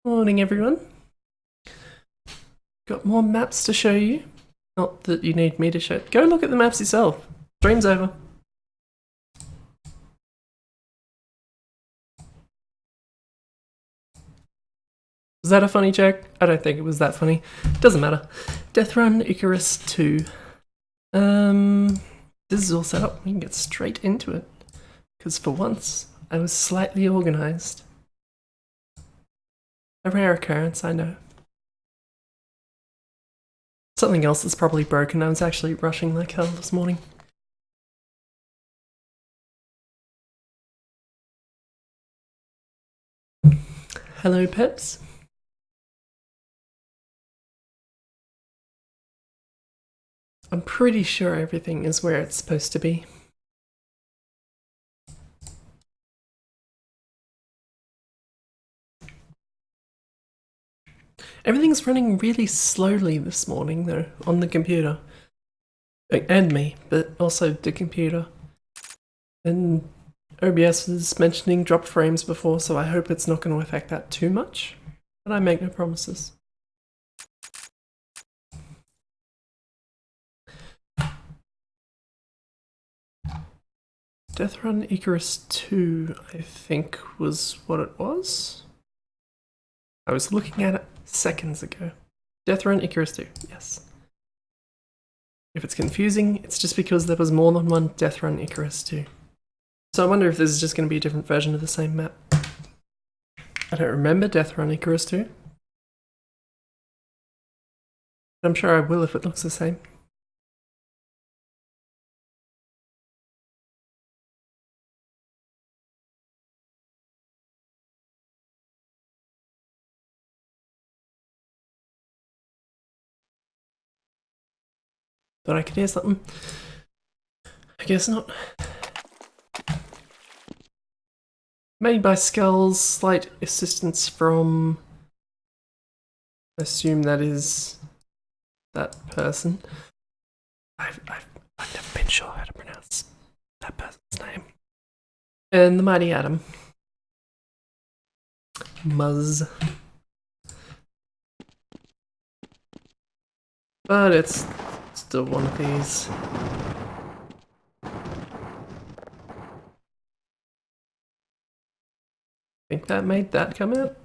Morning, everyone. Got more maps to show you. Not that you need me to show. Go look at the maps yourself. Stream's over. Was that a funny joke? I don't think it was that funny. Doesn't matter. Death Run Icarus 2. This is all set up. We can get straight into it. Because for once, I was slightly organised. A rare occurrence, I know. Something else that's probably broken. I was actually rushing like hell this morning. Hello, Peps. I'm pretty sure everything is where it's supposed to be. Everything's running really slowly this morning, though, on the computer. And me, but also the computer. And OBS was mentioning dropped frames before, so I hope it's not going to affect that too much. But I make no promises. Death Run Icarus 2, I think, was what it was. I was looking at it seconds ago. Death Run Icarus 2, yes. If it's confusing, it's just because there was more than one Death Run Icarus 2. So I wonder if this is just going to be a different version of the same map. I don't remember Death Run Icarus 2. I'm sure I will if it looks the same. Thought I could hear something. I guess not. Made by Skulls, slight assistance from... I assume that is... that person. I've never been sure how to pronounce that person's name. And the Mighty Atom. Muzz. But it's still one of these. Think that made that come out?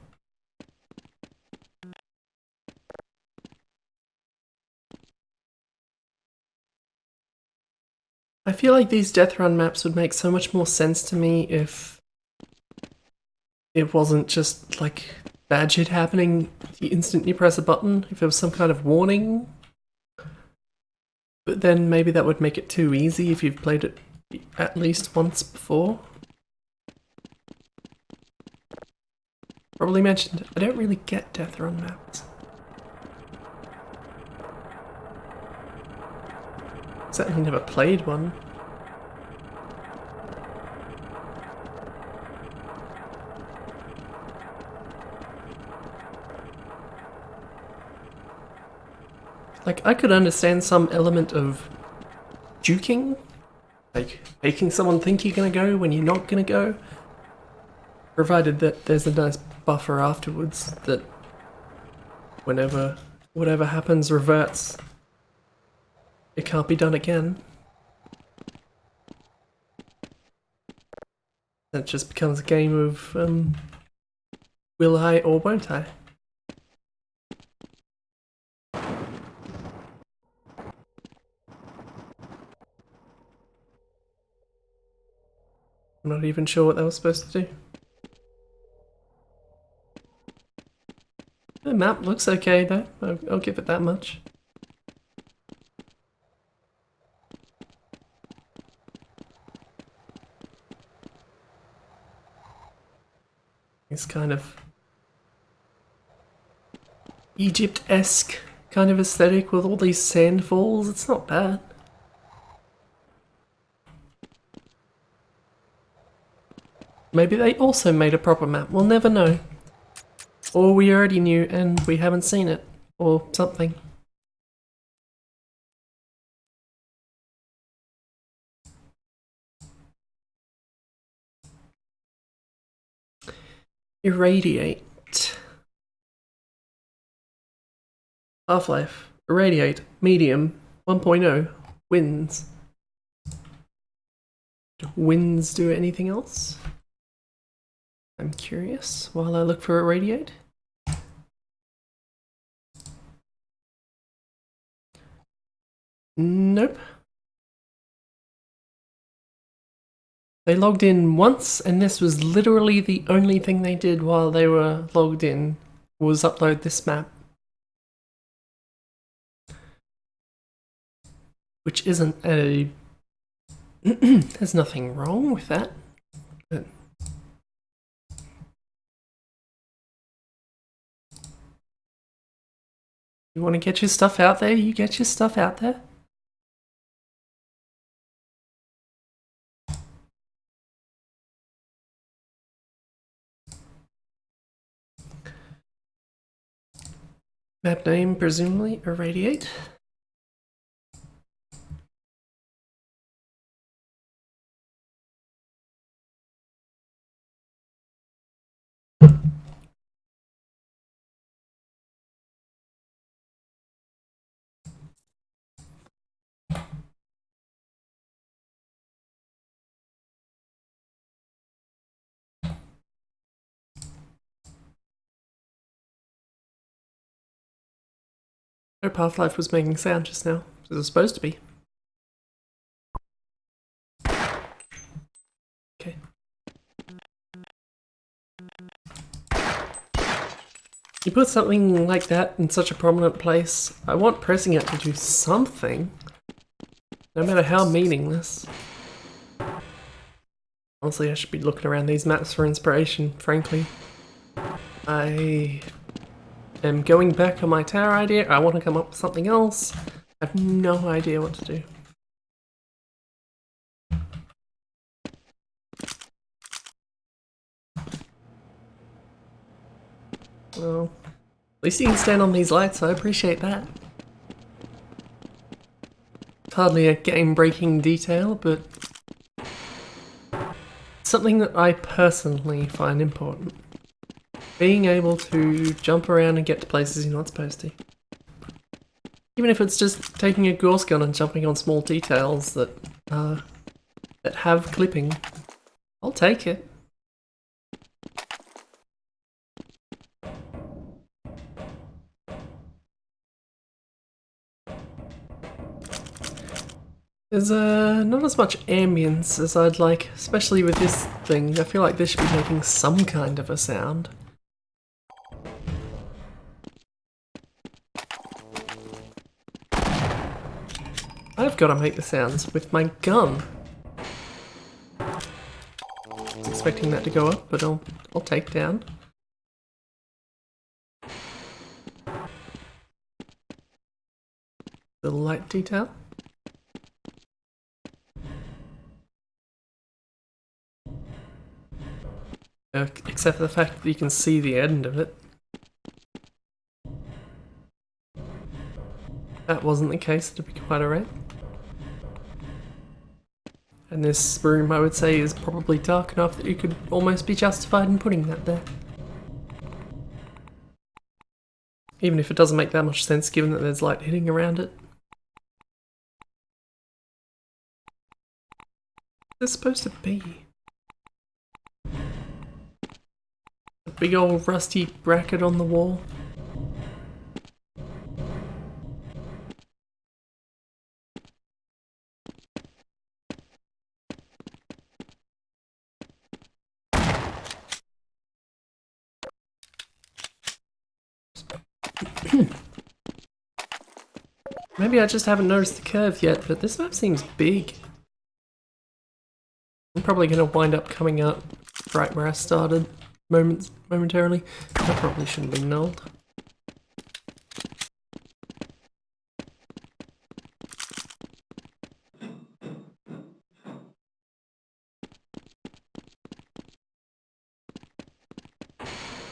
I feel like these Death Run maps would make so much more sense to me if it wasn't just like bad shit happening the instant you press a button, if there was some kind of warning. But then maybe that would make it too easy if you've played it at least once before. Probably mentioned, I don't really get Death Run maps. Certainly never played one. Like, I could understand some element of juking, like making someone think you're gonna go when you're not gonna go, provided that there's a nice buffer afterwards that whatever happens reverts. It can't be done again. It just becomes a game of will I or won't I? I'm not even sure what that was supposed to do. The map looks okay though, I'll give it that much. It's kind of Egypt-esque kind of aesthetic with all these sand falls. It's not bad. Maybe they also made a proper map, we'll never know. Or we already knew and we haven't seen it, or something. Irradiate. Half-life. Irradiate. Medium. 1.0. Winds. Do winds do anything else? I'm curious while I look for irradiate. Nope. They logged in once, and this was literally the only thing they did while they were logged in, was upload this map. Which isn't a... There's nothing wrong with that. But you want to get your stuff out there, you get your stuff out there. Map name, presumably, irradiate. Hope Half-Life was making sound just now. It was supposed to be. Okay. You put something like that in such a prominent place, I want pressing it to do something. No matter how meaningless. Honestly, I should be looking around these maps for inspiration, frankly. I am going back on my tower idea. I want to come up with something else. I have no idea what to do. Well, at least you can stand on these lights, so I appreciate that. It's hardly a game-breaking detail, but something that I personally find important. Being able to jump around and get to places you're not supposed to. Even if it's just taking a Gauss gun and jumping on small details that have clipping, I'll take it. There's not as much ambience as I'd like, especially with this thing. I feel like this should be making some kind of a sound. I've got to make the sounds with my gun. I was expecting that to go up, but I'll take down. The light detail. Except for the fact that you can see the end of it. That wasn't the case, to be quite alright. And this room, I would say, is probably dark enough that you could almost be justified in putting that there. Even if it doesn't make that much sense given that there's light hitting around it. What's it supposed to be? A big old rusty bracket on the wall. Maybe I just haven't noticed the curve yet, but this map seems big. I'm probably going to wind up coming up right where I started momentarily. That probably shouldn't be nulled.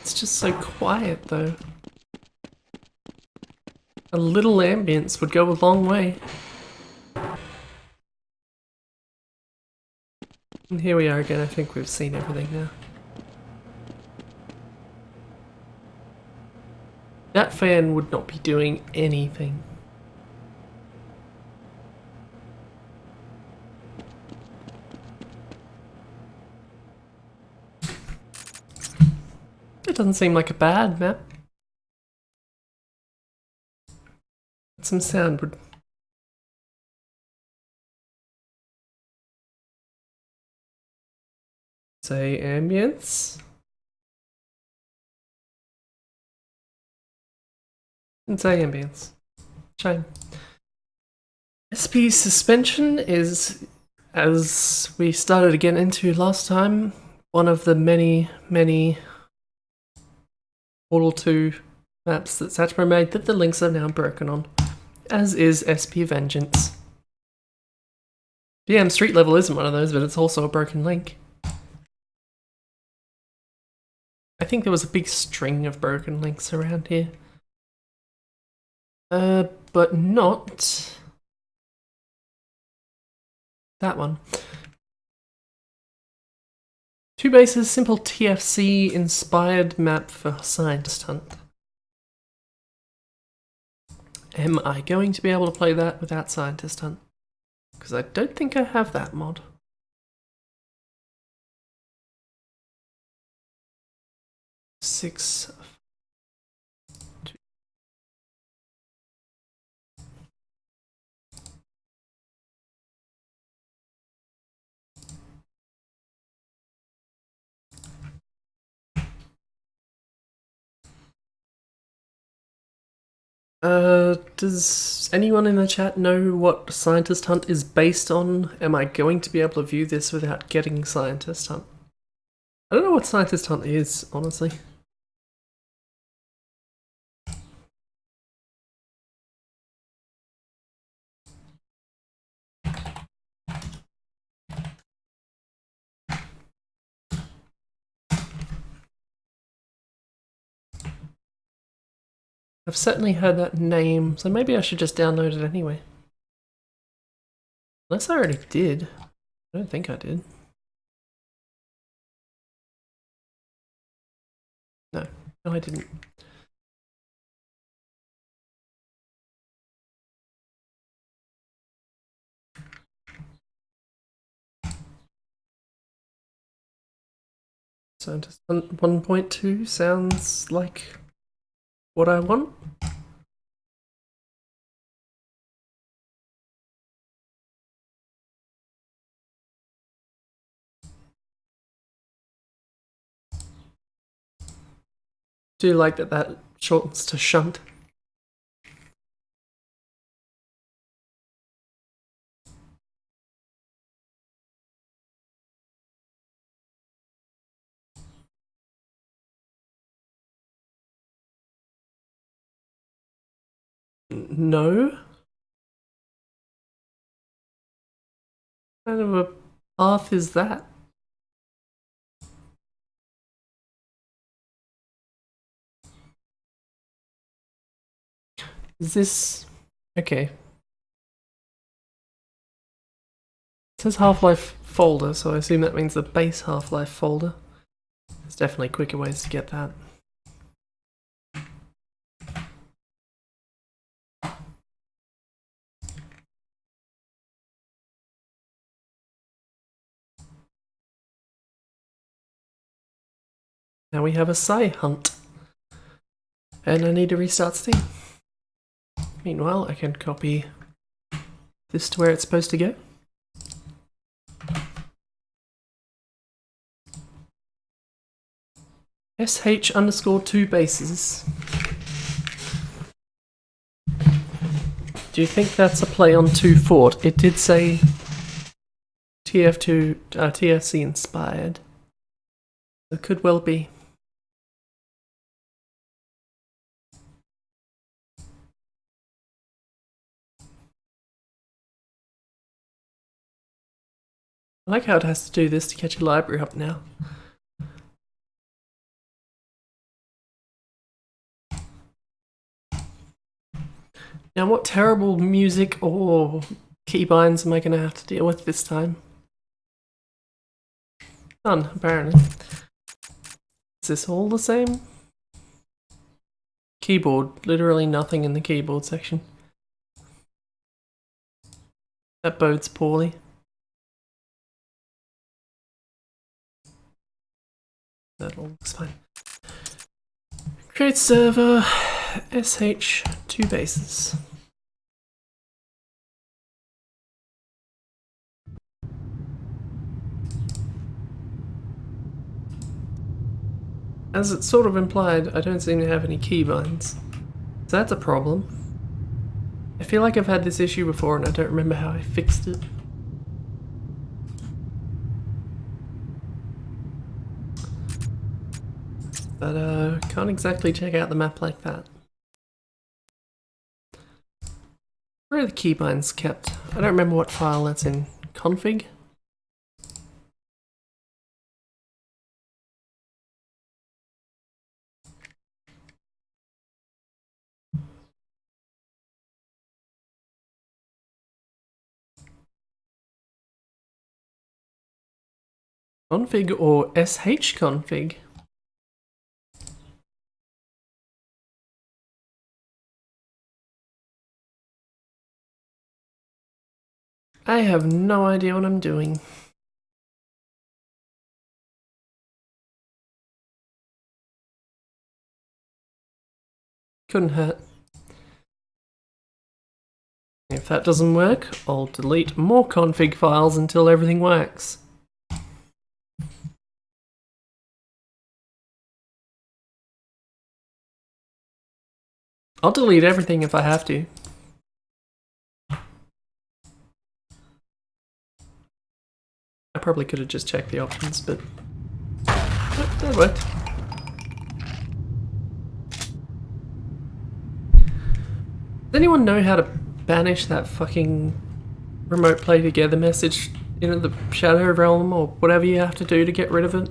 It's just so quiet though. A little ambience would go a long way. And here we are again, I think we've seen everything now. That fan would not be doing anything. It doesn't seem like a bad map. Some sound would... say ambience. And say ambience. Shame. SP suspension is, as we started to get into last time, one of the many Portal 2 maps that Satchmo made that the links are now broken on, as is SP Vengeance. DM Street Level isn't one of those, but it's also a broken link. I think there was a big string of broken links around here. But not that one. 2 bases, simple TFC inspired map for Scientist Hunt. Am I going to be able to play that without Scientist Hunt? Because I don't think I have that mod. Six. Does anyone in the chat know what Scientist Hunt is based on? Am I going to be able to view this without getting Scientist Hunt? I don't know what Scientist Hunt is, honestly. I've certainly heard that name, so maybe I should just download it anyway. Unless I already did. I don't think I did. No, I didn't. Scientist Hunt 1.2 sounds like what I want. Do you like that shortens to shunt? No. What kind of a path is that? Is this... okay. It says Half-Life folder, so I assume that means the base Half-Life folder. There's definitely quicker ways to get that. Now we have a Sci Hunt. And I need to restart Steam. Meanwhile, I can copy this to where it's supposed to go. sh_2 bases. Do you think that's a play on 2 Fort? It did say TF2, TFC inspired. It could well be. I like how it has to do this to catch a library up now. Now what terrible music or keybinds am I going to have to deal with this time? None, apparently. Is this all the same? keyboard. Literally nothing in the keyboard section. That bodes poorly. That all looks fine. Create server sh2 bases. As it's sort of implied, I don't seem to have any keybinds. So that's a problem. I feel like I've had this issue before and I don't remember how I fixed it. But can't exactly check out the map like that. Where are the keybinds kept? I don't remember what file that's in. Config? Config or shconfig? I have no idea what I'm doing. Couldn't hurt. If that doesn't work, I'll delete more config files until everything works. I'll delete everything if I have to. I probably could have just checked the options, but that worked. Does anyone know how to banish that fucking remote play together message into the Shadow Realm or whatever you have to do to get rid of it?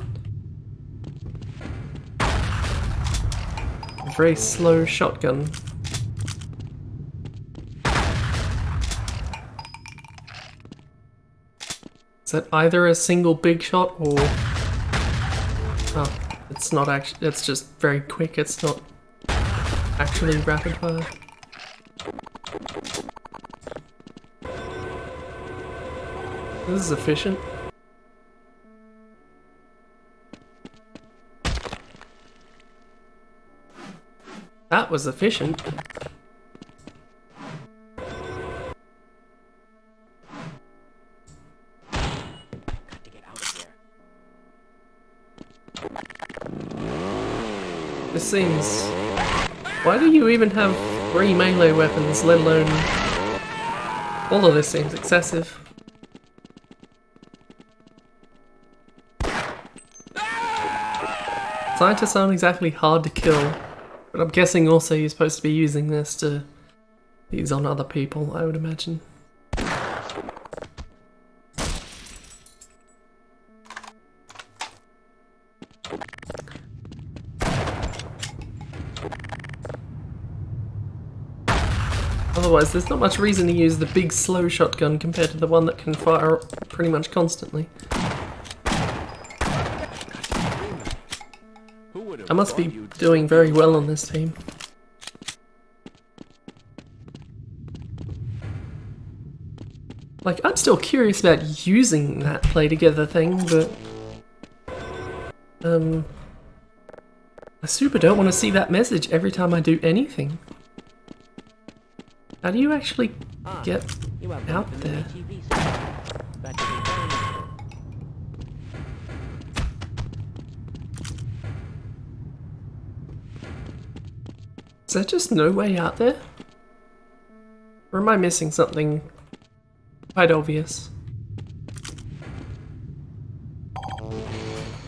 Very slow shotgun. Is that either a single big shot or... Oh, it's not actually... It's just very quick, it's not actually rapid fire. This is efficient. That was efficient. This seems... Why do you even have 3 melee weapons, let alone... All of this seems excessive. Scientists aren't exactly hard to kill, but I'm guessing also you're supposed to be using this to use on other people, I would imagine. Otherwise, there's not much reason to use the big slow shotgun compared to the one that can fire pretty much constantly. I must be doing very well on this team. Like, I'm still curious about using that play together thing, but... I super don't want to see that message every time I do anything. How do you actually get out there? Is there just no way out there? Or am I missing something quite obvious?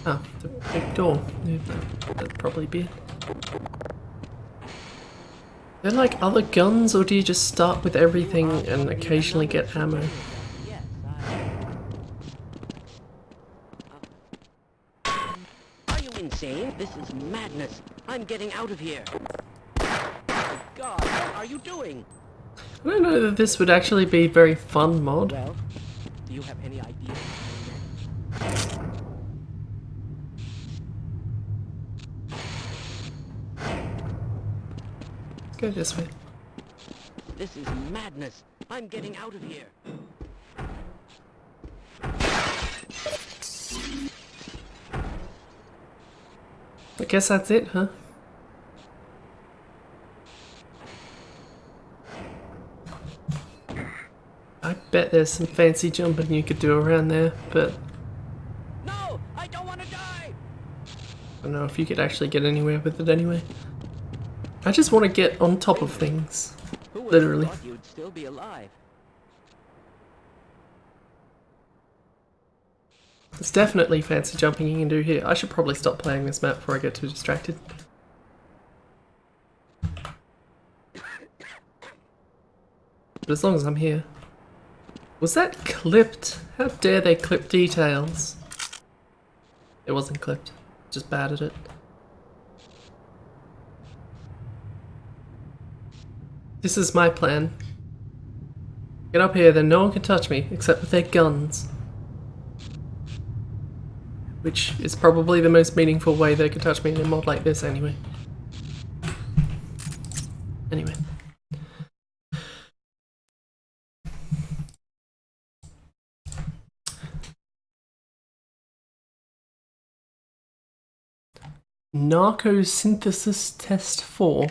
Oh, the big door. Yeah, that'd probably be it. Are there like other guns, or do you just start with everything and occasionally get ammo? Are you insane? This is madness. I'm getting out of here. Oh God, what are you doing? I don't know that this would actually be a very fun mod. Well, do you have any idea? Go this way. This is madness. I'm getting out of here. I guess that's it, huh? I bet there's some fancy jumping you could do around there, but No, I don't want to die. I don't know if you could actually get anywhere with it anyway. I just want to get on top of things. Who would Literally. have thought you'd still be alive? There's definitely fancy jumping you can do here. I should probably stop playing this map before I get too distracted. But as long as I'm here. Was that clipped? How dare they clip details? It wasn't clipped. Just bad at it. This is my plan. Get up here, then no one can touch me, except with their guns. Which is probably the most meaningful way they can touch me in a mod like this anyway. Anyway. Narcosynthesis Test 4.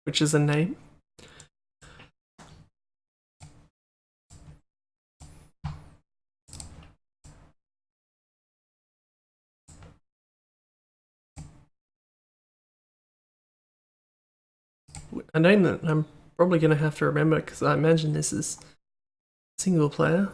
Which is a name. A name that I'm probably going to have to remember because I imagine this is single player.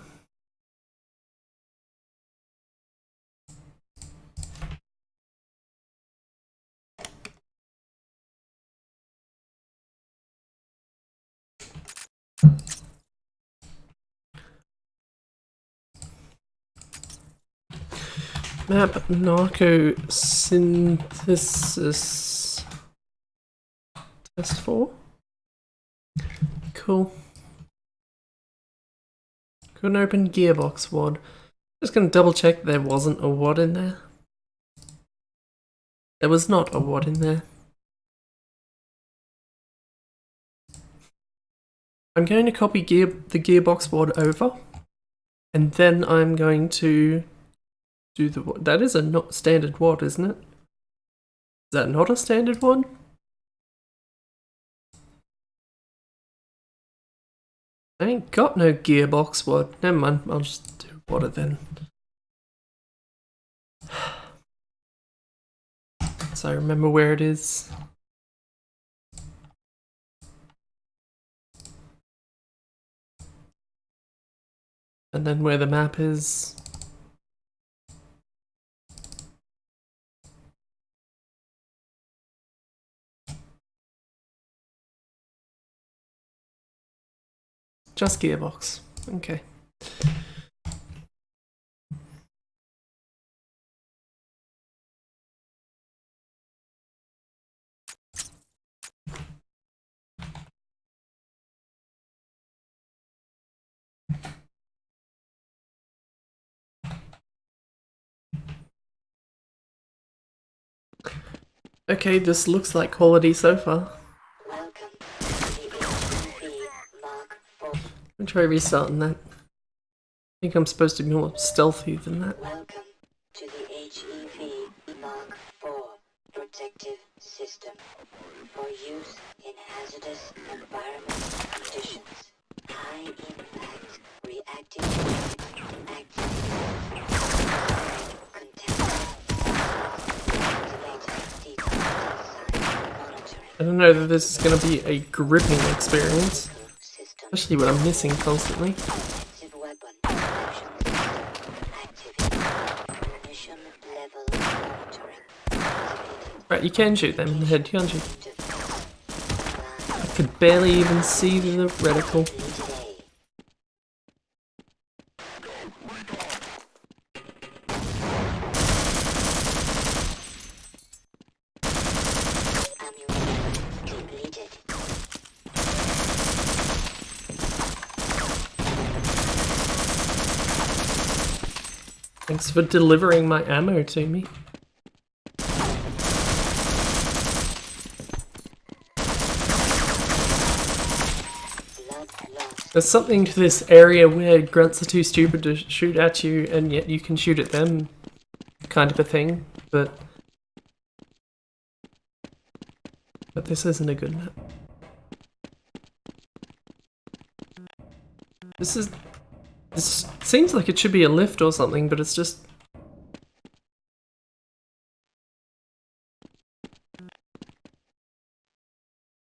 Map Narcosynthesis Test 4. Cool. Couldn't open gearbox WAD. Just gonna double check there wasn't a WAD in there. There was not a WAD in there. I'm going to copy the gearbox WAD over, and then I'm going to do the WAD. That is a not standard WAD, isn't it? Is that not a standard WAD? I ain't got no gearbox WAD. Never mind, I'll just do WAD then. So I remember where it is. And then where the map is. Just gearbox. Okay. Okay, this looks like quality so far. Welcome to the HEV Mark IV. I'll try restarting that. I think I'm supposed to be more stealthy than that. Welcome to the HEV Mark IV protective system for use in hazardous environment conditions. High impact reactive active I don't know that this is going to be a gripping experience, especially when I'm missing constantly. Right, you can shoot them in the head, can't you? I could barely even see the reticle. Thanks for delivering my ammo to me. There's something to this area where grunts are too stupid to shoot at you, and yet you can shoot at them, kind of a thing, but this isn't a good map. This seems like it should be a lift or something, but it's just...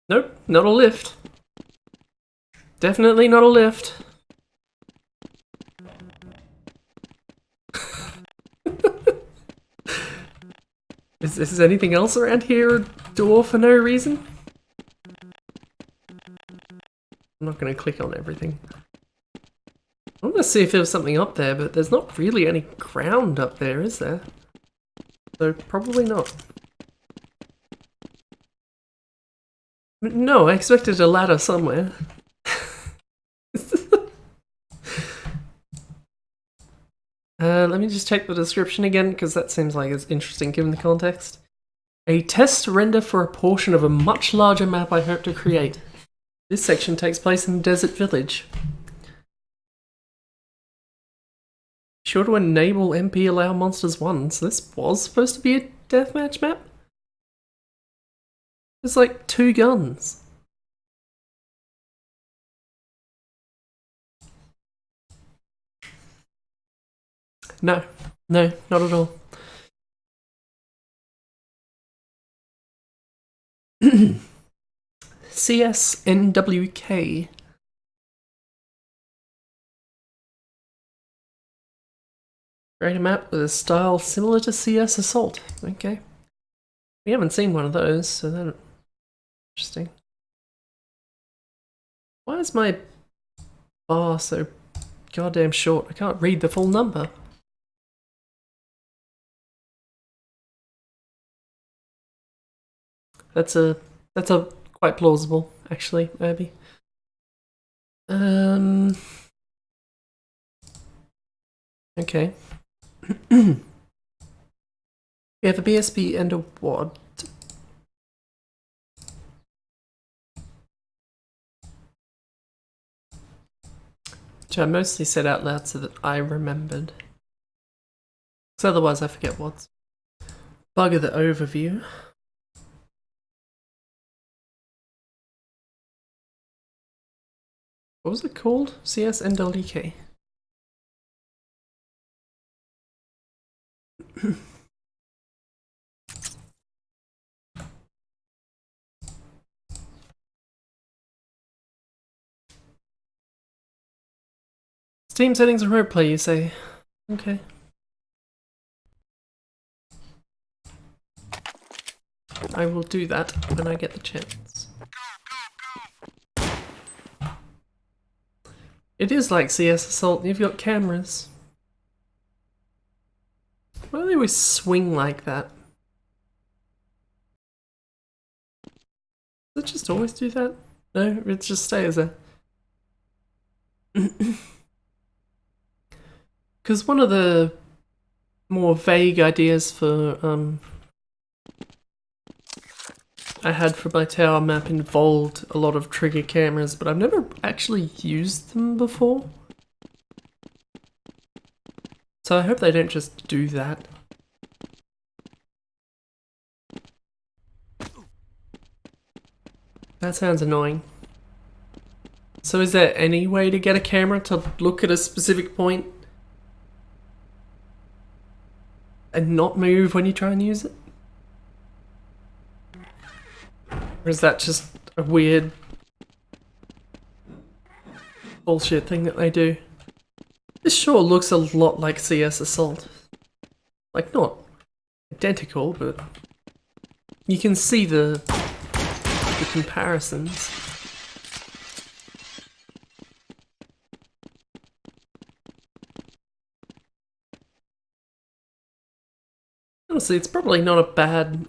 Nope, not a lift. Definitely not a lift. Is anything else around here a door for no reason? I'm not going to click on everything. I want to see if there was something up there, but there's not really any ground up there, is there? So probably not. No, I expected a ladder somewhere. Let me just check the description again, because that seems like it's interesting given the context. A test render for a portion of a much larger map I hope to create. This section takes place in Desert Village. Sure to enable MP allow monsters 1, so this was supposed to be a deathmatch map? There's like 2 guns. No, not at all. CSNWK. Create a map with a style similar to CS Assault. Okay. We haven't seen one of those, so that's interesting. Why is my bar so goddamn short? I can't read the full number. That's a quite plausible, actually, maybe. Okay. We have a BSB and a WAD. Which I mostly said out loud so that I remembered. Because otherwise I forget WADs. Bugger the overview. What was it called? CSNWK. Steam settings and remote play, you say? Okay. I will do that when I get the chance. It is like CS Assault, you've got cameras. Why do they always swing like that? Does it just always do that? No, it just stays there. Because one of the more vague ideas for I had for my tower map involved a lot of trigger cameras, but I've never actually used them before. So I hope they don't just do that. That sounds annoying. So is there any way to get a camera to look at a specific point and not move when you try and use it? Or is that just a weird bullshit thing that they do? This sure looks a lot like CS Assault. Like, not identical, but you can see the comparisons. Honestly, it's probably not a bad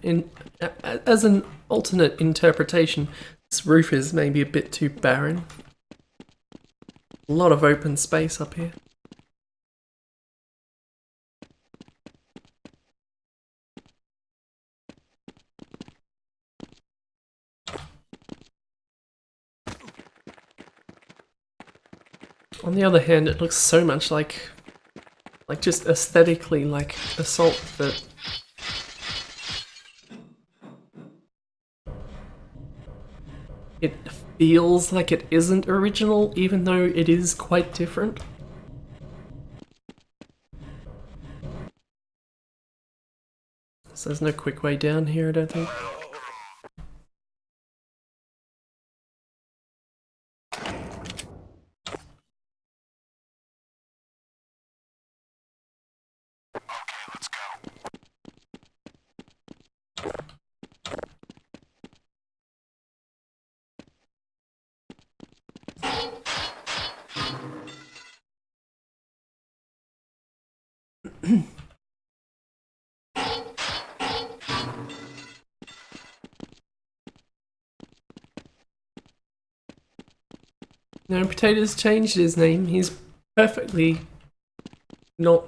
as an alternate interpretation. This roof is maybe a bit too barren. A lot of open space up here. On the other hand, it looks so much like just aesthetically like Assault that it feels like it isn't original, even though it is quite different. So there's no quick way down here, I don't think. No, Potatoes changed his name. He's perfectly not.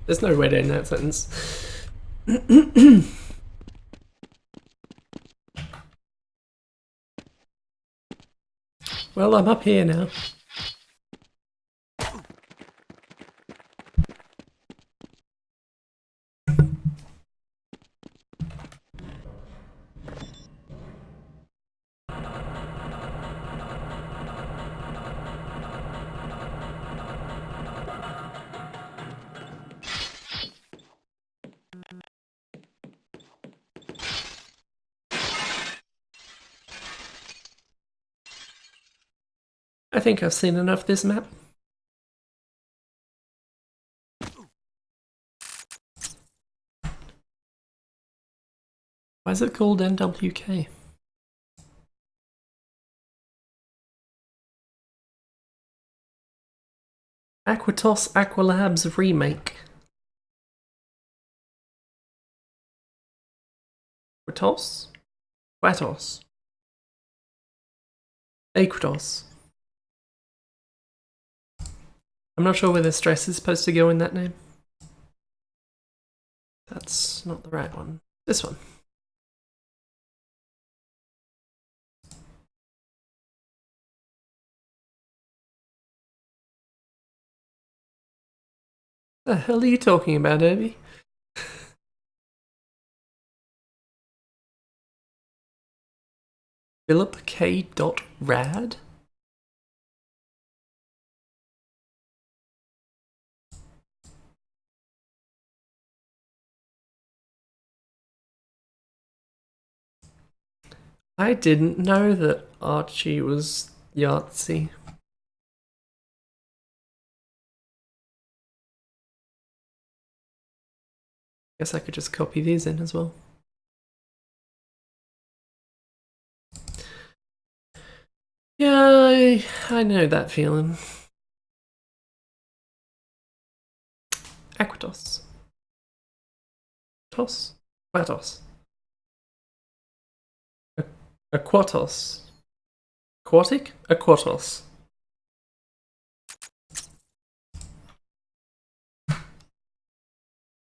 There's no way to end that sentence. Well, I'm up here now. I think I've seen enough of this map. Why is it called NWK? Aquatos Aqualabs Remake. Aquatos? Quatos. Aquatos. I'm not sure where the stress is supposed to go in that name. That's not the right one. This one. The hell are you talking about, Irby? Philip K. Rad? I didn't know that Archie was Yahtzee. Guess I could just copy these in as well. Yeah, I know that feeling. Aquatos. Tos? Quatos. Aquatos. Aquatic? Aquatos.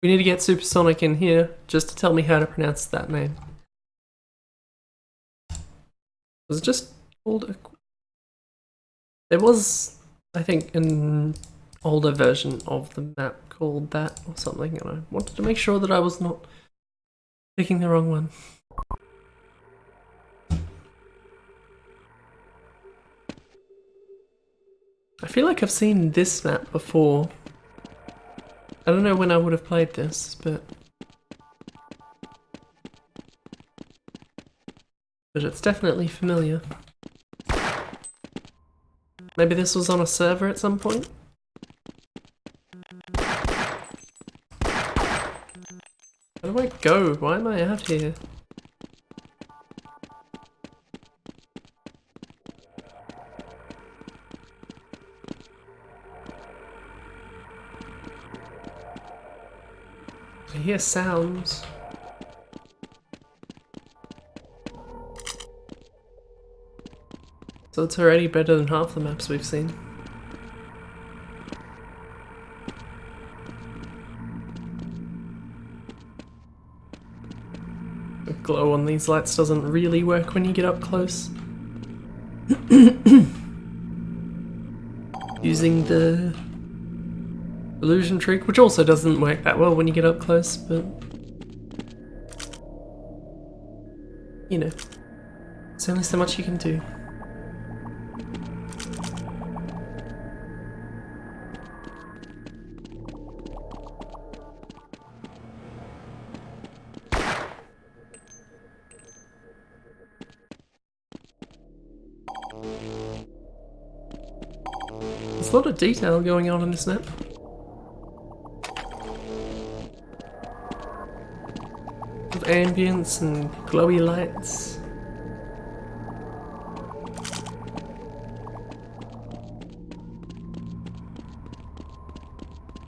We need to get Supersonic in here just to tell me how to pronounce that name. Was it just called There was, I think, an older version of the map called that or something, and I wanted to make sure that I was not picking the wrong one. I feel like I've seen this map before. I don't know when I would have played this, but it's definitely familiar. Maybe this was on a server at some point? Where do I go? Why am I out here? I hear sounds. So it's already better than half the maps we've seen. The glow on these lights doesn't really work when you get up close. Using the illusion trick, which also doesn't work that well when you get up close, but you know, there's only so much you can do. There's a lot of detail going on in this map. Of ambience and glowy lights.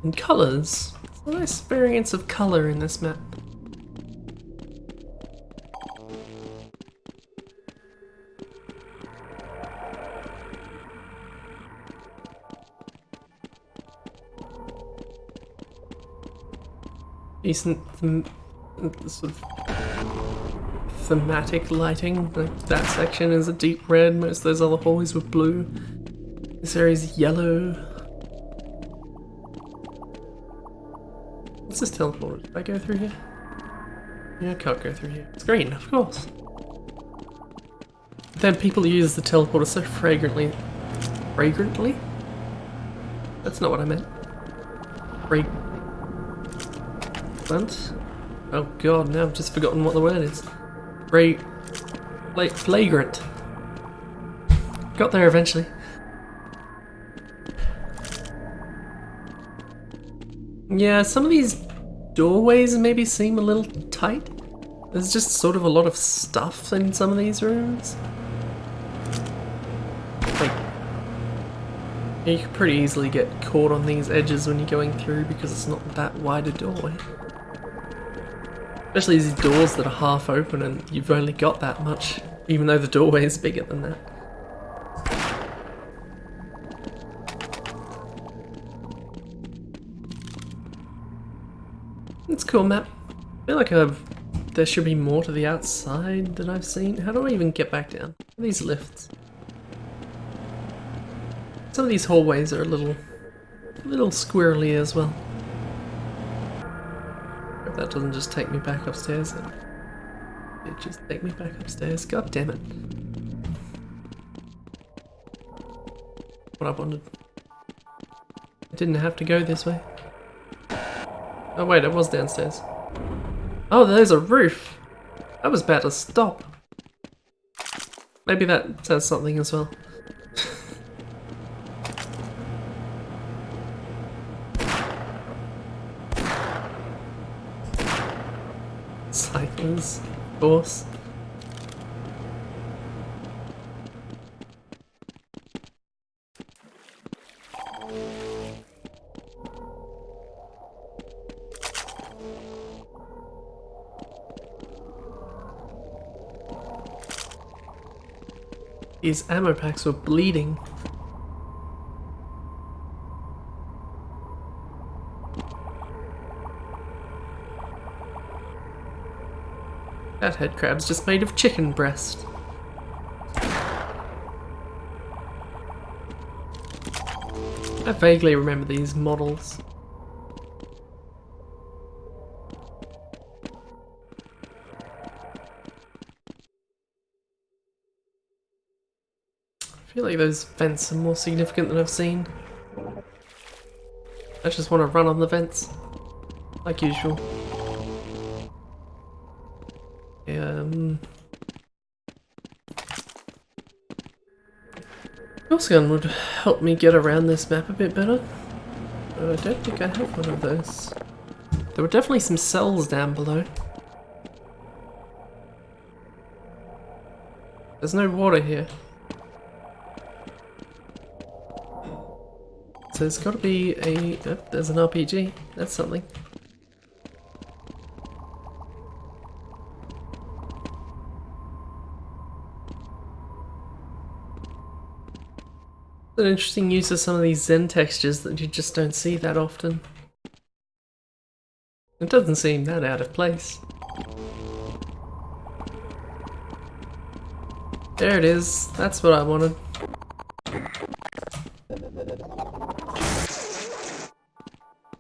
And colours. It's a nice variance of colour in this map. Decent sort of thematic lighting. Like that section is a deep red, most of those other hallways were blue. This area is yellow. What's this teleporter? Did I go through here? Yeah, I can't go through here. It's green, of course. But then people use the teleporter so fragrantly. Fragrantly? That's not what I meant. Oh god, now I've just forgotten what the word is. Flagrant. Got there eventually. Yeah, some of these doorways maybe seem a little tight. There's just sort of a lot of stuff in some of these rooms. Like, you could pretty easily get caught on these edges when you're going through because it's not that wide a doorway. Especially these doors that are half open and you've only got that much, even though the doorway is bigger than that. It's a cool map. I feel like there should be more to the outside that I've seen. How do I even get back down? These lifts. Some of these hallways are a little squirrely as well. Hope that doesn't just take me back upstairs then. It just take me back upstairs. God damn it. What I wanted. I didn't have to go this way. Oh wait, it was downstairs. Oh, there's a roof! I was about to stop. Maybe that says something as well. Cyclers, of course. These ammo packs were bleeding. That head crab's just made of chicken breast. I vaguely remember these models. I feel like those vents are more significant than I've seen. I just want to run on the vents, like usual. Ghost gun would help me get around this map a bit better. But I don't think I have one of those. There were definitely some cells down below. There's no water here. So there's got to be a... Oh, there's an RPG. That's something. It's an interesting use of some of these Zen textures that you just don't see that often. It doesn't seem that out of place. There it is. That's what I wanted.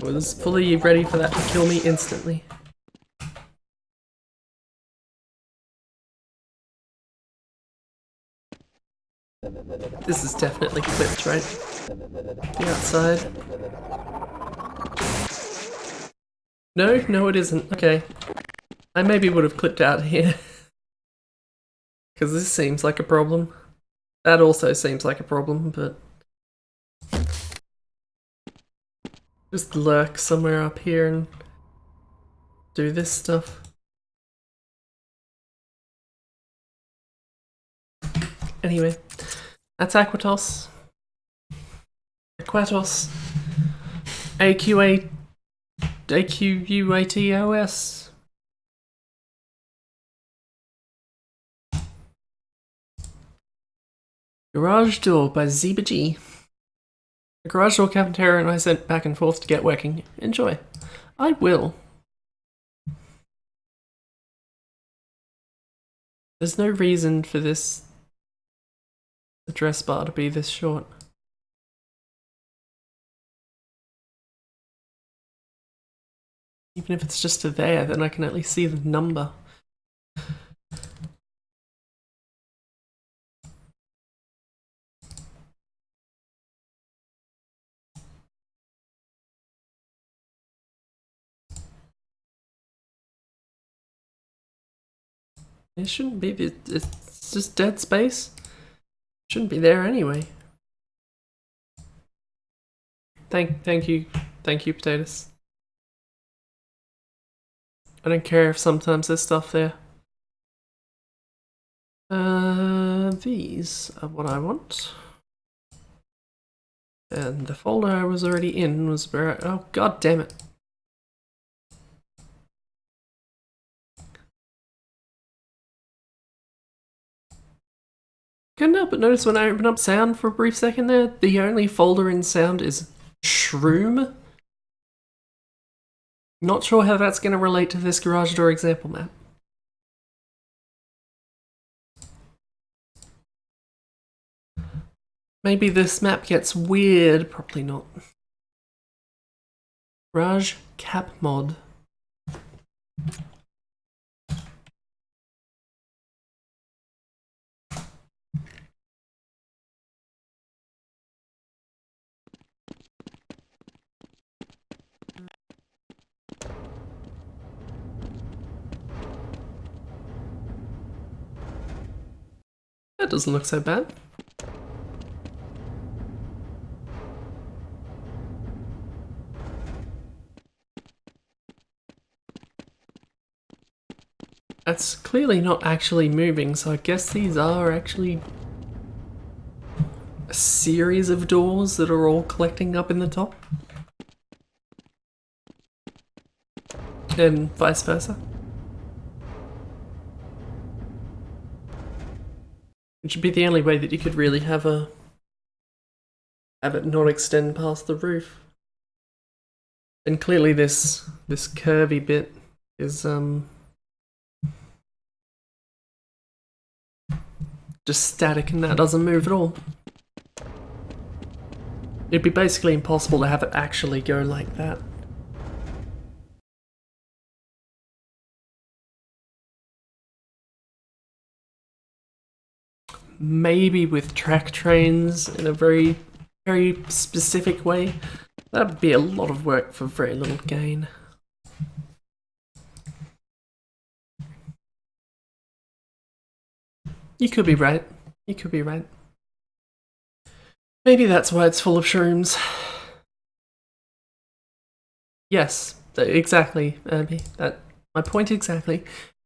I was fully ready for that to kill me instantly. This is definitely clipped, right? The outside. No, it isn't. Okay. I maybe would have clipped out here. Because this seems like a problem. That also seems like a problem, but... just lurk somewhere up here and do this stuff. Anyway, that's Aquatos. Aquatos. AQUATOS. Garage Door by Zeba G. The garage door cafeteria and I sent back and forth to get working. Enjoy. I will. There's no reason for this address bar to be this short. Even if it's just to there, then I can at least see the number. It shouldn't be, it's just dead space. Shouldn't be there anyway. Thank you, potatoes. I don't care if sometimes there's stuff there. These are what I want. And the folder I was already in was where oh god damn it. Couldn't help but notice when I open up sound for a brief second there, the only folder in sound is Shroom. Not sure how that's going to relate to this garage door example map. Maybe this map gets weird, probably not. Garage cap mod. That doesn't look so bad. That's clearly not actually moving, so I guess these are actually a series of doors that are all collecting up in the top. And vice versa. It should be the only way that you could really have it not extend past the roof. And clearly this curvy bit is just static and that doesn't move at all. It'd be basically impossible to have it actually go like that. Maybe with track trains in a very, very specific way. That'd be a lot of work for very little gain. You could be right. You could be right. Maybe that's why it's full of shrooms. Yes, exactly, Abby. My point exactly.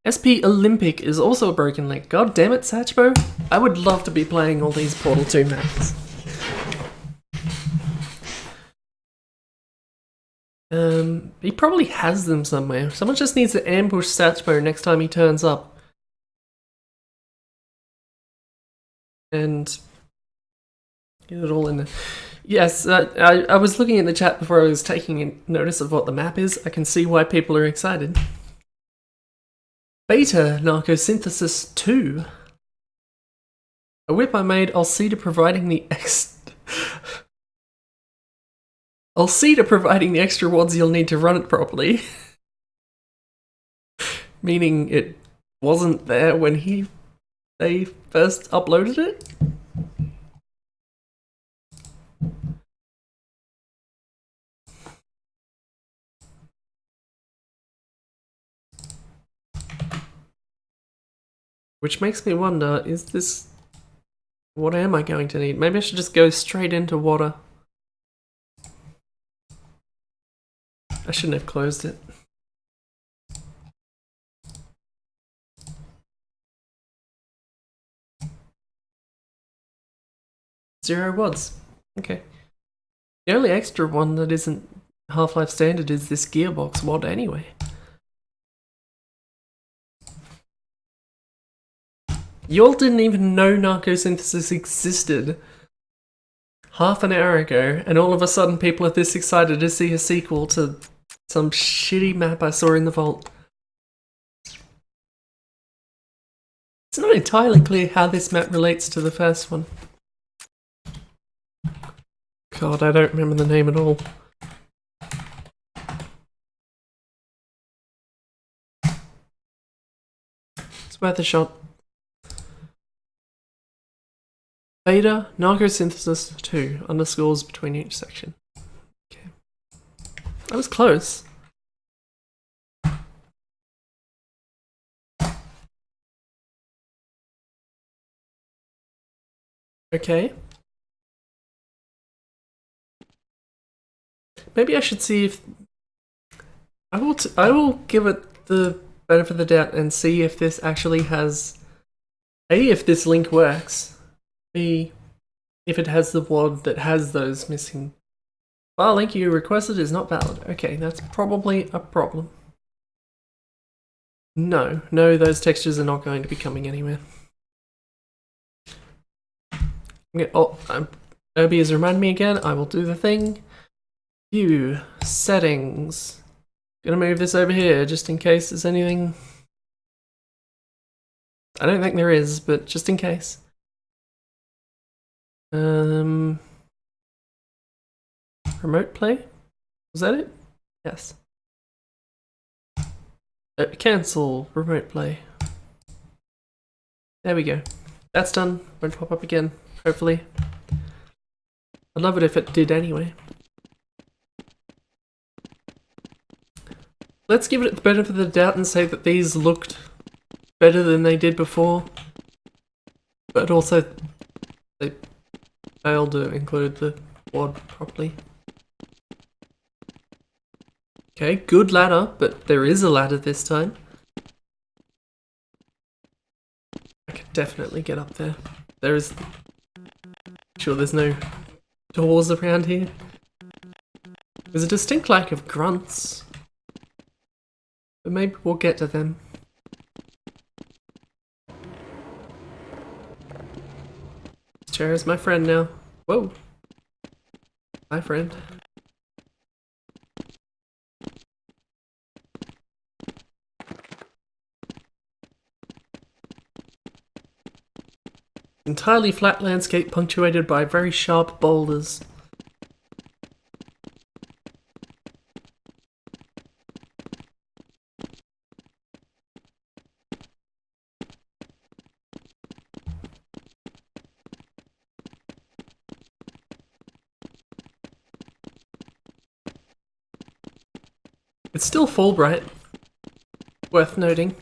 SP Olympic is also a broken link. God damn it, Satchmo. I would love to be playing all these Portal 2 maps. He probably has them somewhere. Someone just needs to ambush Satchmo next time he turns up. And get it all in there. Yes, I was looking in the chat before I was taking notice of what the map is. I can see why people are excited. Beta Narcosynthesis 2. A whip I made, I'll see to providing the extra wads you'll need to run it properly. Meaning it wasn't there when they first uploaded it? Which makes me wonder, is this... What am I going to need? Maybe I should just go straight into water. I shouldn't have closed it. Zero wads. Okay. The only extra one that isn't Half-Life standard is this gearbox wad anyway. Y'all didn't even know narcosynthesis existed half an hour ago, and all of a sudden people are this excited to see a sequel to some shitty map I saw in the vault. It's not entirely clear how this map relates to the first one. God, I don't remember the name at all. It's worth a shot. Beta narcosynthesis 2 underscores between each section. Okay. That was close. Okay. Maybe I should see if... I will give it the benefit of the doubt and see if this actually has... A, if this link works. B, if it has the wad that has those missing. File link you requested is not valid. Okay, that's probably a problem. No, those textures are not going to be coming anywhere. Obi has reminded me again, I will do the thing. View, settings. Gonna move this over here just in case there's anything. I don't think there is, but just in case. Remote play? Was that it? Yes. Cancel remote play. There we go. That's done. Won't pop up again, hopefully. I'd love it if it did anyway. Let's give it the benefit of the doubt and say that these looked better than they did before. But also, they failed to include the wad properly. Okay, good ladder, but there is a ladder this time. I could definitely get up there. There is... Sure, there's no doors around here. There's a distinct lack of grunts. But maybe we'll get to them. This chair is my friend now. Whoa. My friend. Entirely flat landscape punctuated by very sharp boulders. It's still Fulbright. Worth noting.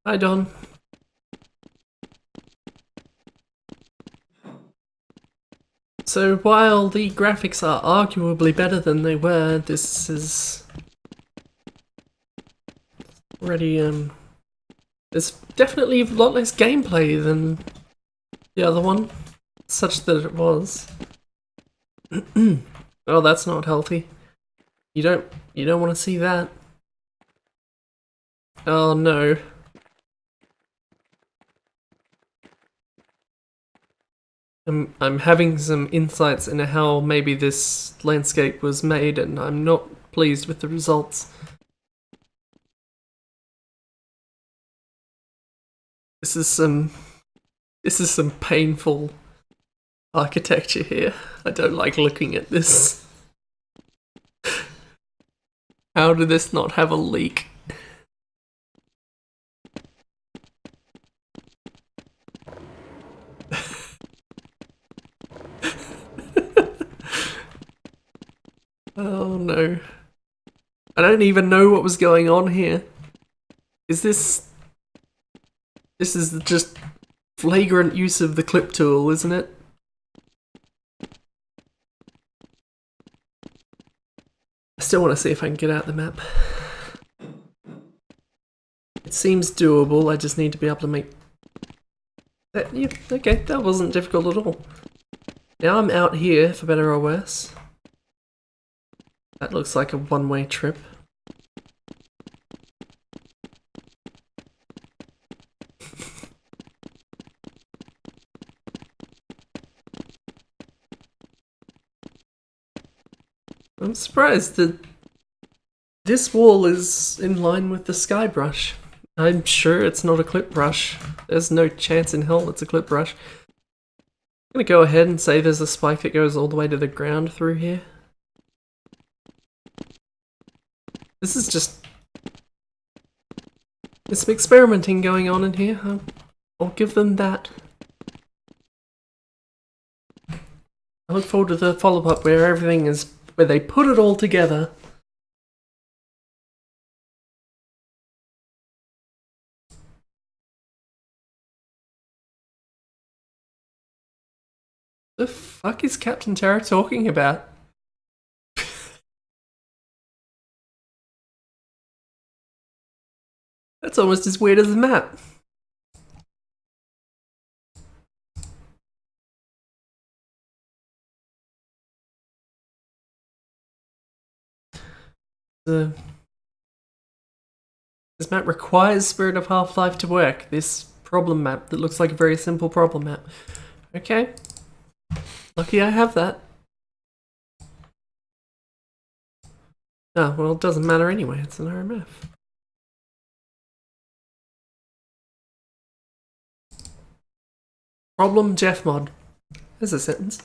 Hi, Don. So while the graphics are arguably better than they were, this is already, there's definitely a lot less gameplay than the other one, such that it was. Oh, that's not healthy. You don't want to see that. Oh no. I'm having some insights into how maybe this landscape was made, and I'm not pleased with the results. This is some painful architecture here. I don't like looking at this. How did this not have a leak? Oh no. I don't even know what was going on here. Is this... This is just flagrant use of the clip tool, isn't it? I still want to see if I can get out the map. It seems doable, I just need to be able to make... That, yeah, okay, that wasn't difficult at all. Now I'm out here, for better or worse. That looks like a one-way trip. I'm surprised that this wall is in line with the sky brush. I'm sure it's not a clip brush. There's no chance in hell it's a clip brush. I'm gonna go ahead and say there's a spike that goes all the way to the ground through here. This is just... There's some experimenting going on in here. I'll give them that. I look forward to the follow-up where everything is... where they put it all together. The fuck is Captain Terra talking about? That's almost as weird as the map. This map requires Spirit of Half-Life to work. This problem map that looks like a very simple problem map. Okay. Lucky I have that. Oh, well, it doesn't matter anyway. It's an RMF. Problem Jeff mod. There's a sentence.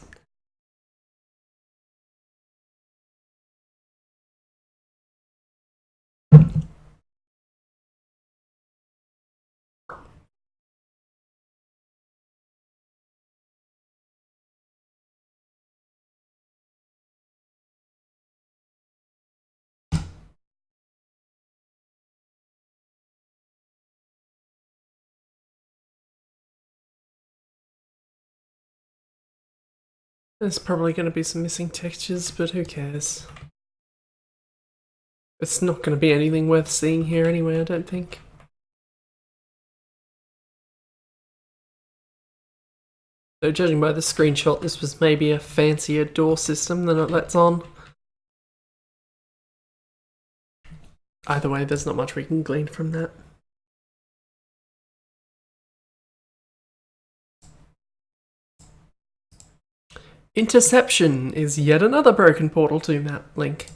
There's probably going to be some missing textures, but who cares? It's not going to be anything worth seeing here anyway, I don't think. So judging by the screenshot, this was maybe a fancier door system than it lets on. Either way, there's not much we can glean from that. Interception is yet another broken Portal 2 map link.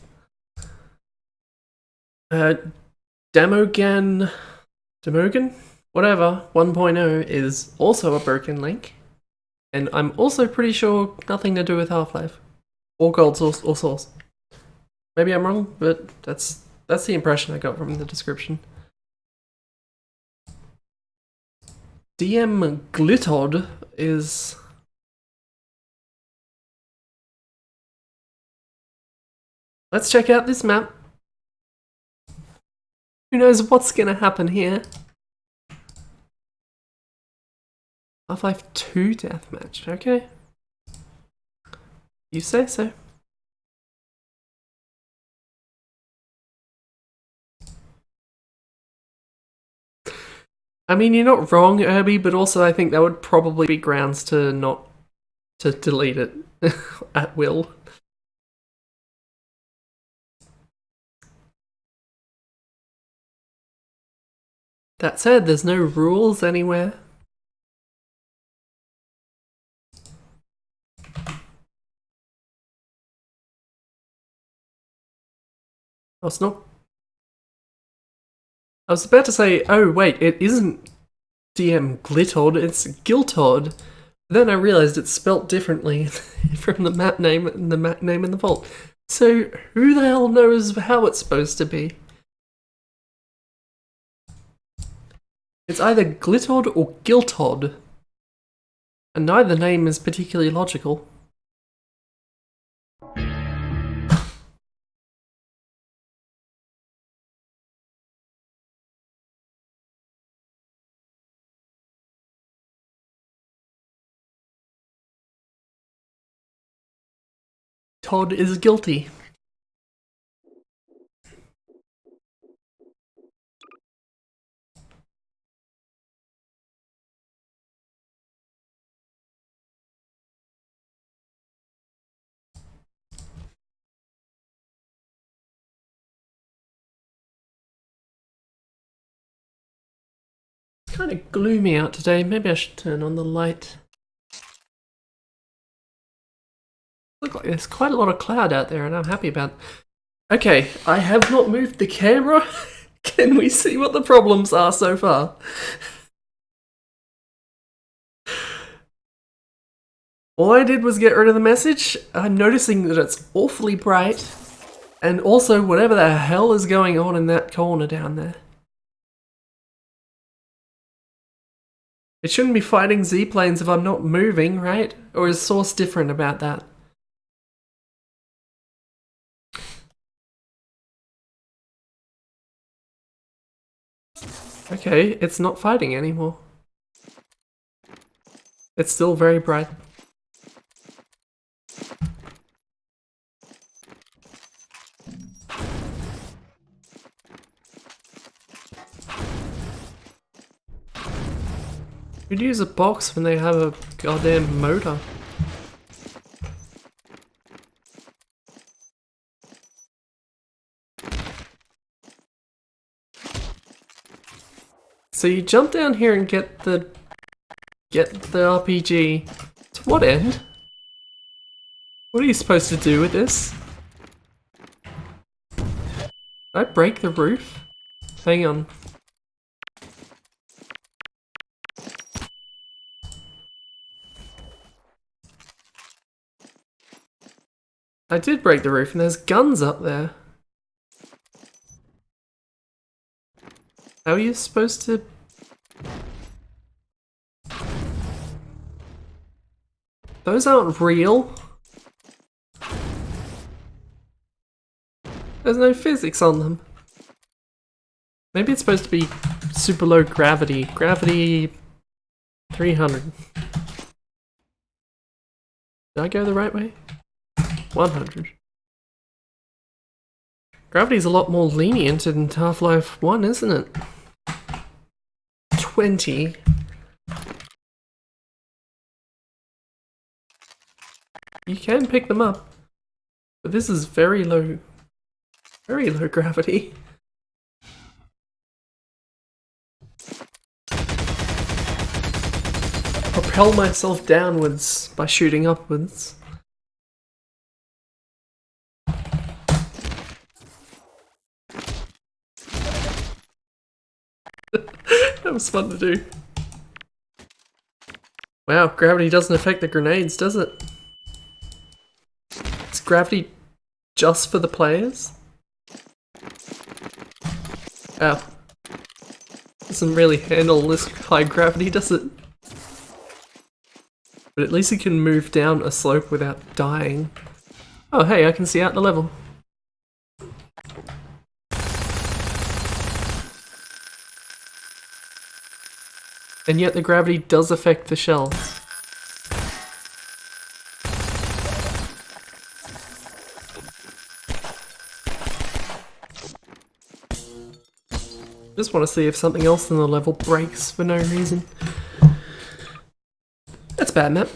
Demogan, whatever, 1.0 is also a broken link. And I'm also pretty sure nothing to do with Half-Life. Or Gold Source or Source. Maybe I'm wrong, but that's the impression I got from the description. DM Glitod is... Let's check out this map. Who knows what's gonna happen here? Half-Life 2 deathmatch, okay. You say so. I mean, you're not wrong, Irby, but also I think that would probably be grounds to not... to delete it at will. That said, there's no rules anywhere. Oh, it's not. I was about to say, oh wait, it isn't DM Glitod, it's Giltod. Then I realized it's spelt differently from the map name and the map name in the vault. So who the hell knows how it's supposed to be? It's either Glitod or Giltod, and neither name is particularly logical. Todd is guilty. It's kind of gloomy out today. Maybe I should turn on the light. Look like there's quite a lot of cloud out there, and I'm happy about it. Okay, I have not moved the camera. Can we see what the problems are so far? All I did was get rid of the message. I'm noticing that it's awfully bright. And also, whatever the hell is going on in that corner down there. It shouldn't be fighting Z-planes if I'm not moving, right? Or is Source different about that? Okay, it's not fighting anymore. It's still very bright. You'd use a box when they have a goddamn motor. So you jump down here and get the RPG. To what end? What are you supposed to do with this? Did I break the roof? Hang on. I did break the roof and there's guns up there. How are you supposed to... Those aren't real. There's no physics on them. Maybe it's supposed to be super low gravity. Gravity 300. Did I go the right way? 100. Gravity's a lot more lenient in Half-Life 1, isn't it? 20. You can pick them up, but this is very low gravity. Propel myself downwards by shooting upwards. That was fun to do. Wow, gravity doesn't affect the grenades, does it? Is gravity just for the players? Ow. Doesn't really handle this high gravity, does it? But at least it can move down a slope without dying. Oh hey, I can see out the level. And yet the gravity does affect the shells. Just want to see if something else in the level breaks for no reason. That's bad, map.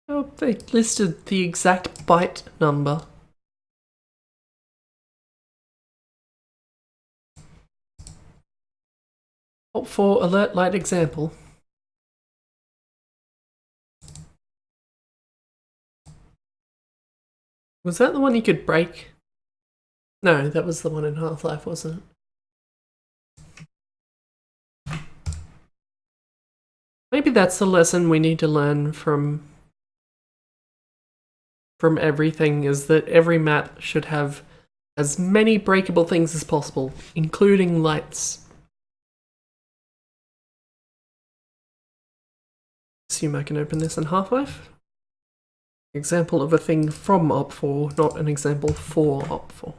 Oh, they listed the exact byte number. Opt for alert light example. Was that the one you could break? No, that was the one in Half-Life, wasn't it? Maybe that's the lesson we need to learn from everything, is that every map should have as many breakable things as possible, including lights. Assume I can open this in Half-Life. Example of a thing from Op4, not an example for Op4.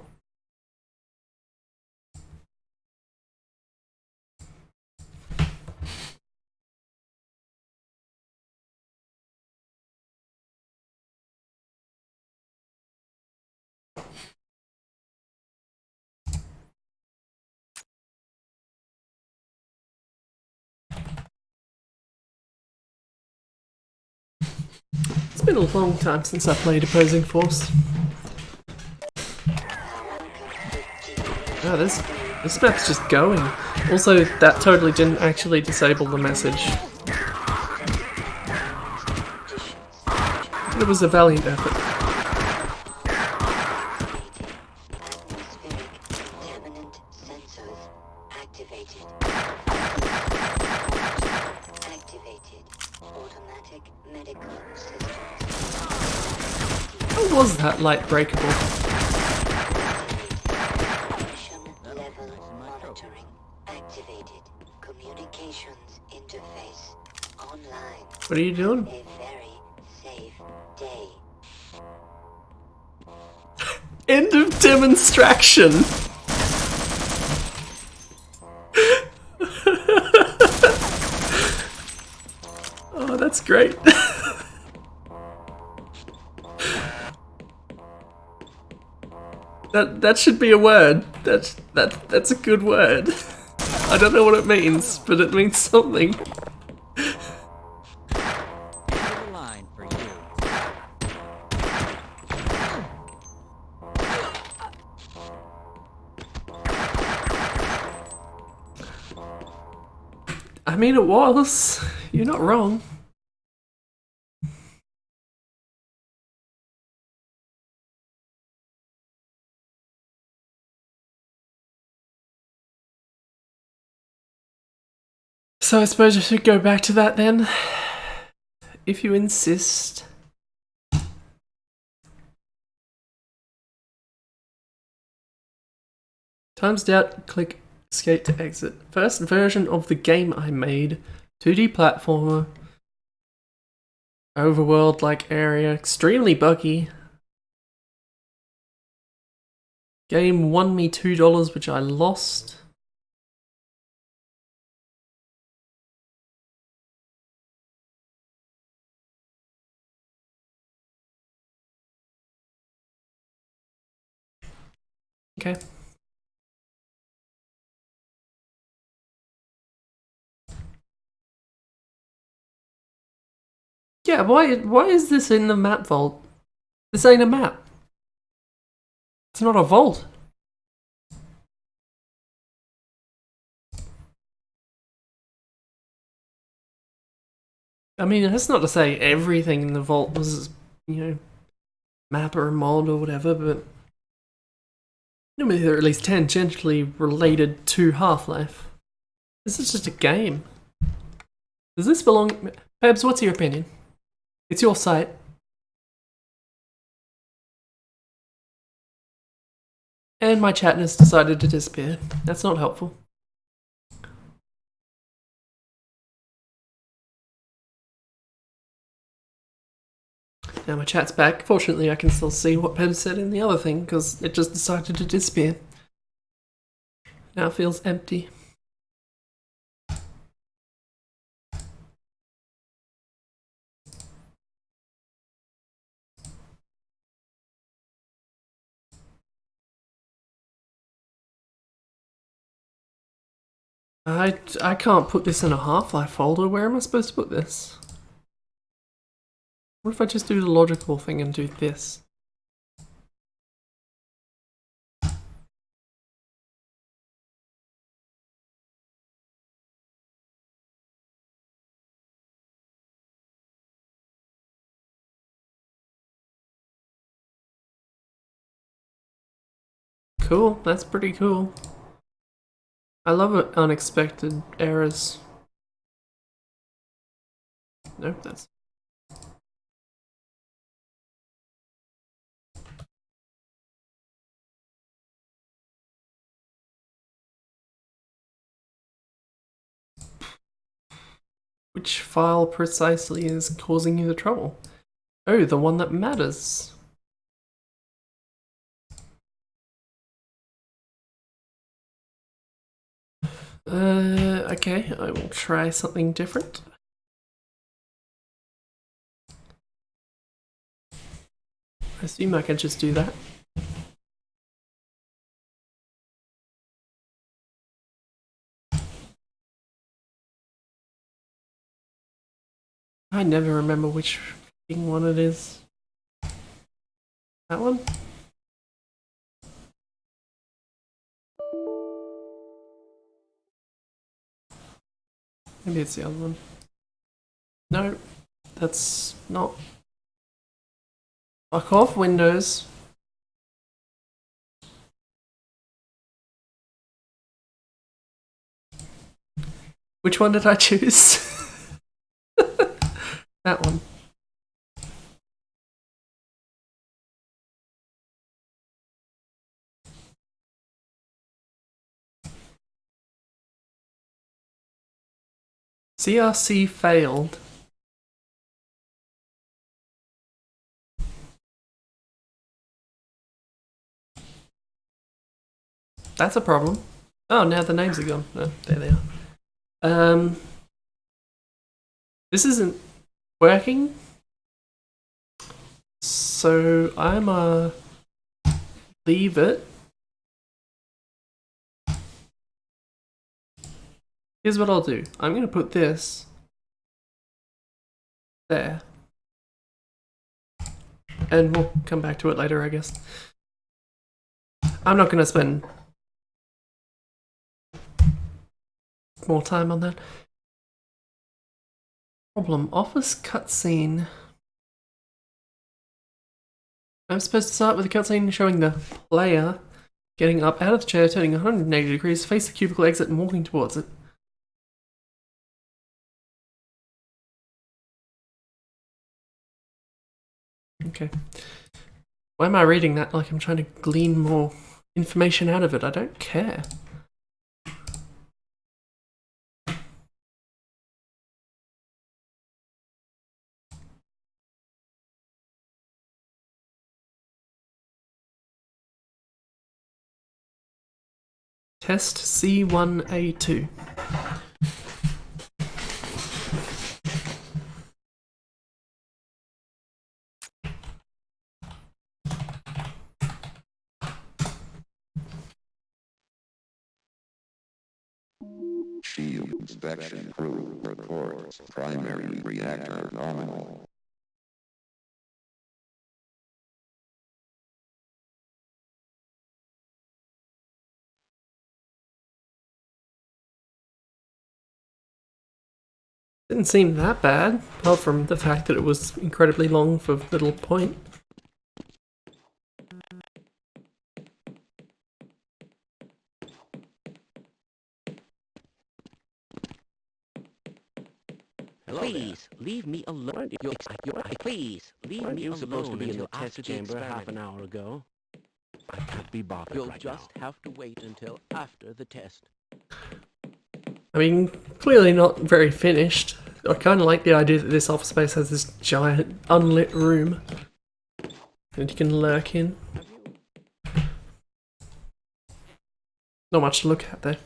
It's been a long time since I played Opposing Force. Oh, this map's just going. Also, that totally didn't actually disable the message. It was a valiant effort. How was that light breakable? What are you doing? A very safe day. End of demonstration! Oh, that's great. That should be a word. That's a good word. I don't know what it means, but it means something. Line for you. I mean, it was. You're not wrong. So I suppose I should go back to that then, if you insist. Time's out, click escape to exit. First version of the game I made, 2D platformer, overworld-like area, extremely buggy. Game won me $2, which I lost. Okay. Yeah, why is this in the map vault? This ain't a map. It's not a vault. I mean, that's not to say everything in the vault was, map or mod or whatever, but normally they're at least tangentially related to Half-Life. This is just a game. Does this belong... Pebs, what's your opinion? It's your site. And my chat has decided to disappear. That's not helpful. Now my chat's back. Fortunately, I can still see what Pebs said in the other thing, because it just decided to disappear. Now it feels empty. I can't put this in a Half-Life folder. Where am I supposed to put this? What if I just do the logical thing and do this? Cool, that's pretty cool. I love unexpected errors. Nope, that's... Which file precisely is causing you the trouble? Oh, the one that matters. Okay, I will try something different. I assume I can just do that. I never remember which one it is. That one? Maybe it's the other one. No, that's not. Fuck off, Windows. Which one did I choose? That one. CRC failed. That's a problem. Oh, now the names are gone. Oh, there they are. This isn't working. So I'm leave it. Here's what I'll do. I'm gonna put this there. And we'll come back to it later, I guess. I'm not gonna spend more time on that. Problem, office cutscene. I'm supposed to start with a cutscene showing the player getting up out of the chair, turning 180 degrees, face the cubicle exit and walking towards it. Okay. Why am I reading that like I'm trying to glean more information out of it? I don't care. Test C1A2. Shield inspection crew reports primary reactor nominal. Didn't seem that bad, apart from the fact that it was incredibly long for little point. Please, leave me alone. Please, leave me alone. Supposed to be in the test chamber half an hour ago. I can't be bothered. You'll just have to wait until after the test. I mean, clearly not very finished. I kind of like the idea that this office space has this giant unlit room that you can lurk in. Not much to look at there.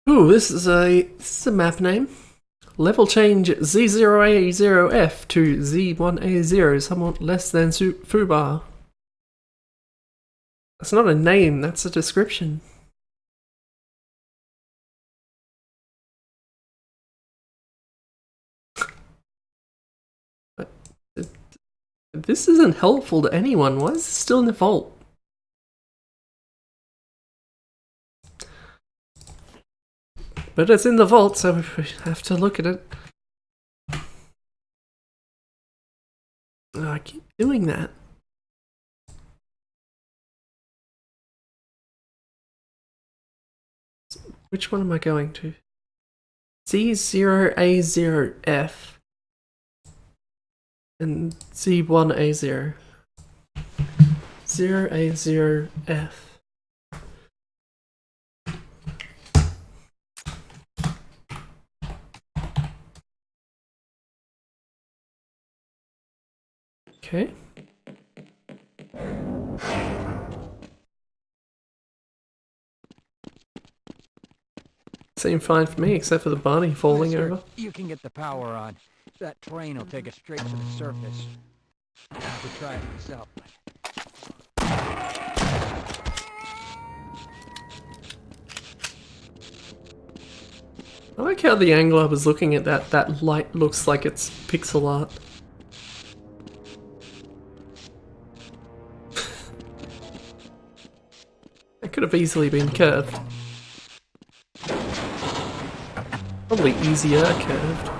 Ooh, this is a map name. Level change Z0A0F to Z1A0, somewhat less than Fubar. That's not a name, that's a description. But this isn't helpful to anyone. Why is it still in the vault? But it's in the vault, so we have to look at it. doing that? Which one am I going to? Z0A0F and Z1A0. 0A0F. Okay. Seemed fine for me, except for the bunny falling Mister, over. you can get the power on. That train will take us straight to the surface. I could try it myself. I like how the angle I was looking at that light looks like it's pixel art. It could have easily been curved. Probably easier curved.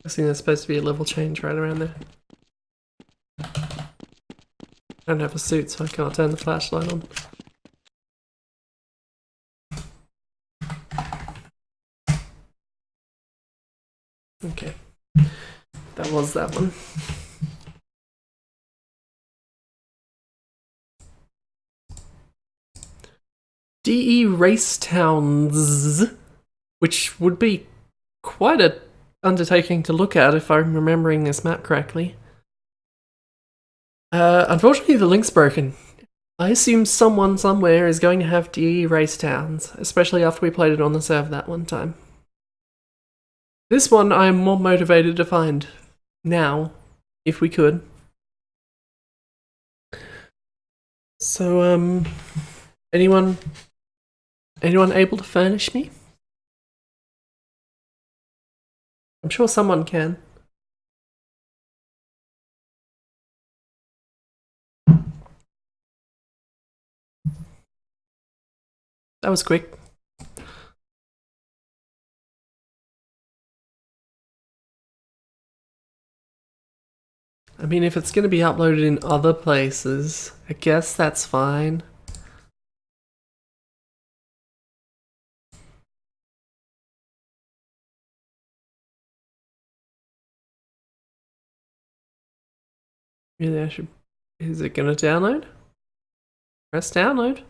I think there's supposed to be a level change right around there. I don't have a suit, so I can't turn the flashlight on. Okay. That was that one. DE Race Towns, which would be quite a undertaking to look at if I'm remembering this map correctly. Unfortunately, the link's broken. I assume someone somewhere is going to have DE Race Towns, especially after we played it on the server that one time. This one I am more motivated to find now, if we could. So, anyone able to furnish me? I'm sure someone can. That was quick. I mean, if it's going to be uploaded in other places, I guess that's fine. Really, I should... Is it going to download? Press download.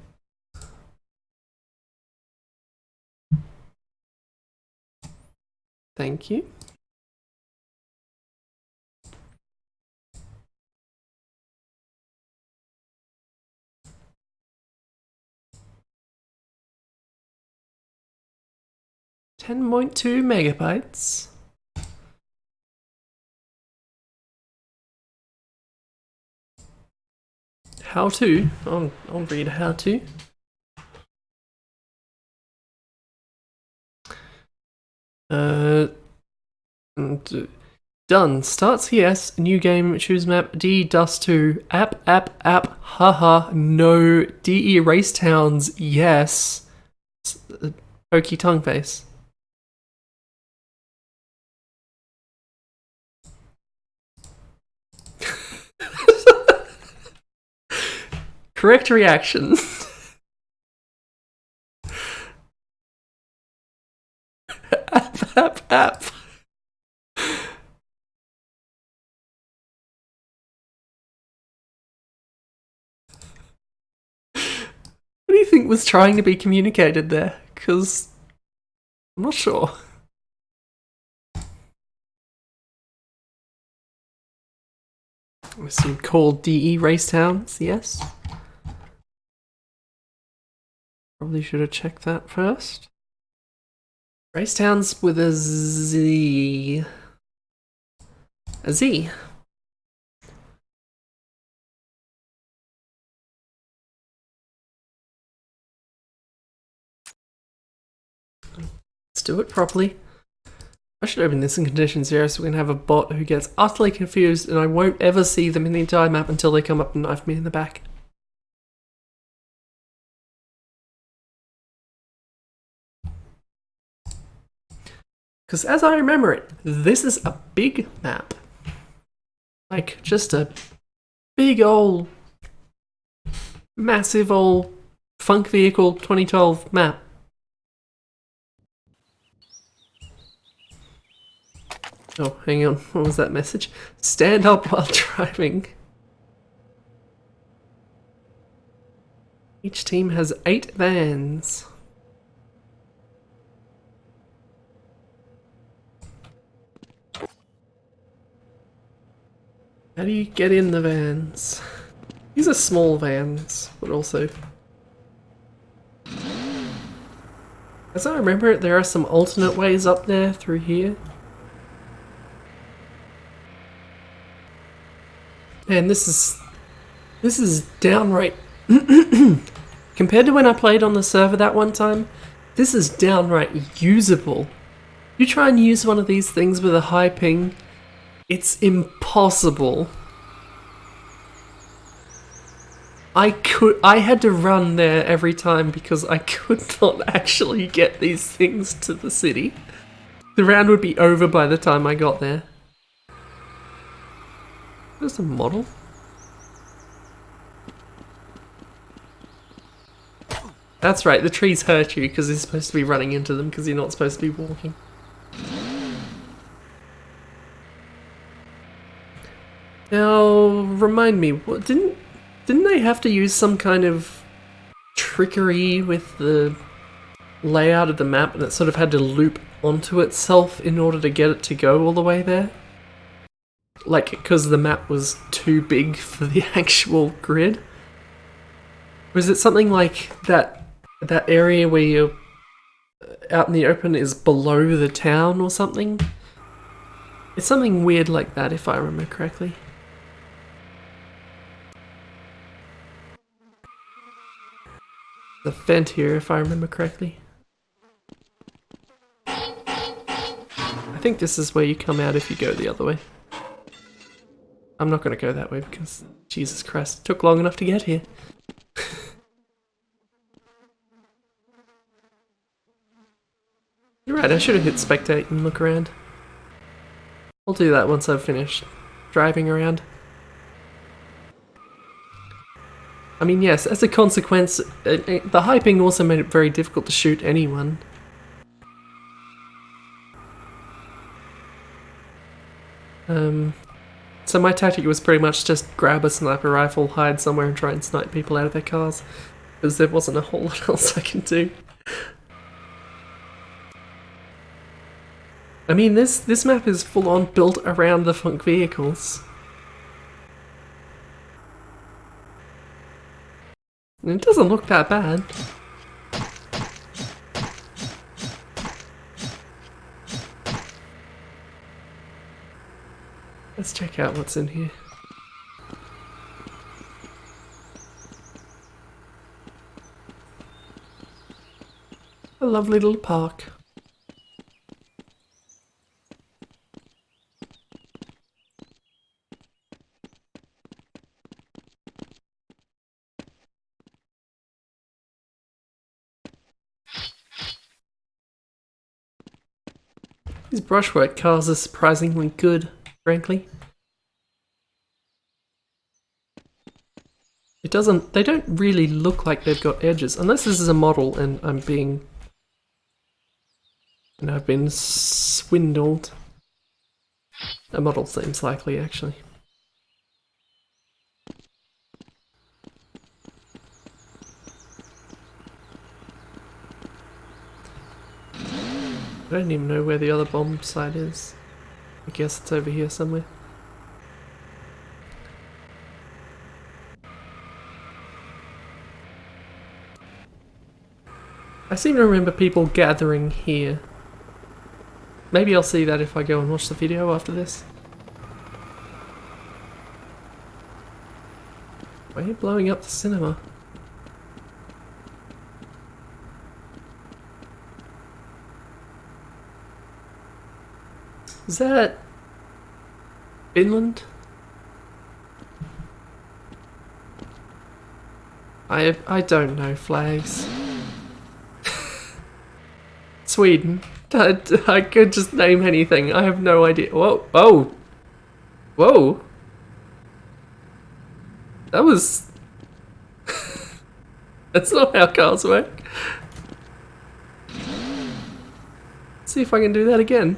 Thank you. .2 megabytes. How to? I'll read how to. Done. Start CS, new game, choose map, D Dust 2, app, haha, no, DE Race Towns, yes. Pokey tongue face. Correct reaction. App. What do you think was trying to be communicated there? Because I'm not sure. I assume called DE Race Towns, yes. Probably should have checked that first. Race Towns with a Z. A Z. Let's do it properly. I should open this in condition 0 so we can have a bot who gets utterly confused and I won't ever see them in the entire map until they come up and knife me in the back. Because as I remember it, this is a big map. Like, just a big old, massive old Funk Vehicle 2012 map. Oh, hang on, what was that message? Stand up while driving. Each team has 8 vans. How do you get in the vans? These are small vans, but also... As I remember it, there are some alternate ways up there through here. Man, this is downright... Compared to when I played on the server that one time, this is downright usable. You try and use one of these things with a high ping, it's impossible. I had to run there every time because I could not actually get these things to the city. The round would be over by the time I got there. There's a model. That's right, the trees hurt you because you're supposed to be running into them because you're not supposed to be walking. Now, remind me, what didn't they have to use some kind of trickery with the layout of the map and it sort of had to loop onto itself in order to get it to go all the way there? Like, because the map was too big for the actual grid? Was it something like that area where you're out in the open is below the town or something? It's something weird like that if I remember correctly. The vent here if I remember correctly. I think this is where you come out if you go the other way. I'm not going to go that way because, Jesus Christ, it took long enough to get here. You're right, I should have hit spectate and look around. I'll do that once I've finished driving around. I mean, yes, as a consequence, the high ping also made it very difficult to shoot anyone. So my tactic was pretty much just grab a sniper rifle, hide somewhere and try and snipe people out of their cars. Because there wasn't a whole lot else I could do. I mean, this map is full on built around the Funk vehicles. And it doesn't look that bad. Let's check out what's in here. A lovely little park. These brushwork cars are surprisingly good, frankly. They don't really look like they've got edges, unless this is a model and I've been swindled. A model seems likely, actually. I don't even know where the other bomb site is. I guess it's over here somewhere. I seem to remember people gathering here. Maybe I'll see that if I go and watch the video after this. Why are you blowing up the cinema? Is that Finland? I don't know flags. Sweden. I could just name anything. I have no idea. Whoa, oh, whoa. That was. That's not how cars work. Let's see if I can do that again.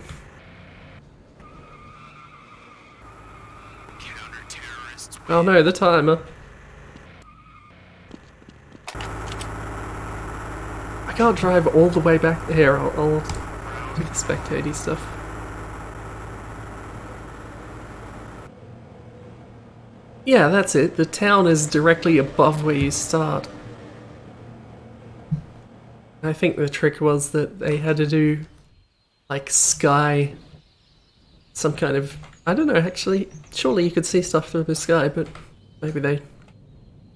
Oh no, the timer. I can't drive all the way back here. I'll do the spectaty stuff. Yeah, that's it. The town is directly above where you start. I think the trick was that they had to do like sky, some kind of, I don't know actually, surely you could see stuff through the sky, but maybe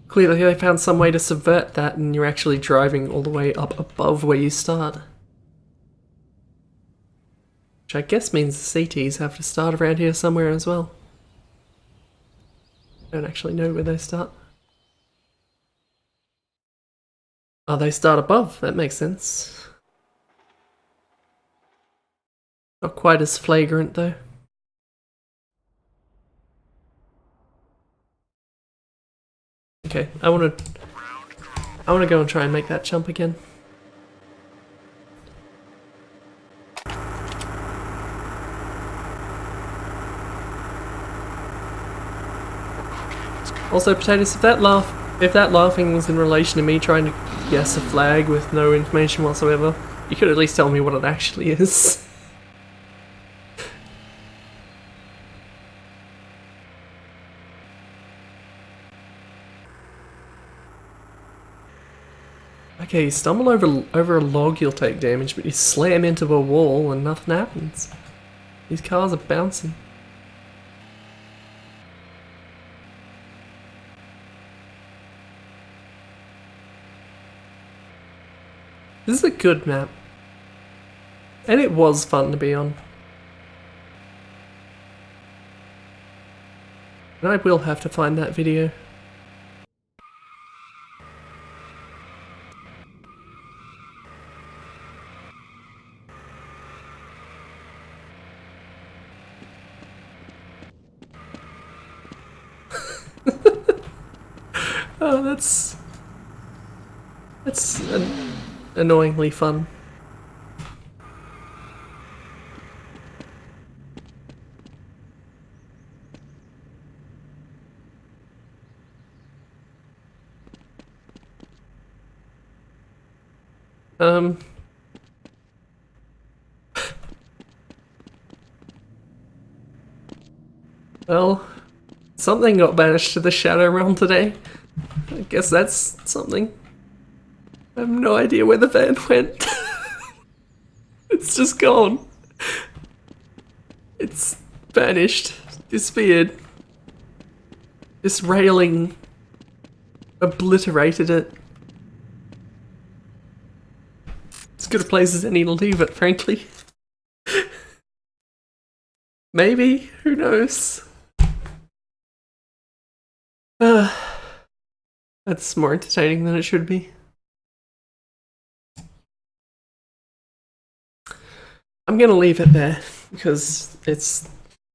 clearly they found some way to subvert that and you're actually driving all the way up above where you start. Which I guess means the CTs have to start around here somewhere as well. I don't actually know where they start. Oh, they start above, that makes sense. Not quite as flagrant though. Okay, I wanna go and try and make that jump again. Also, Potatoes, if that laughing was in relation to me trying to guess a flag with no information whatsoever, you could at least tell me what it actually is. Okay, you stumble over a log, you'll take damage, but you slam into a wall and nothing happens. These cars are bouncing. This is a good map. And it was fun to be on. And I will have to find that video. Oh, that's annoyingly fun. Well, something got banished to the Shadow Realm today. I guess that's something. I have no idea where the van went. It's just gone. It's vanished, disappeared. This railing obliterated it. As good a place as any to leave it, frankly. Maybe, who knows? That's more entertaining than it should be. I'm gonna leave it there because it's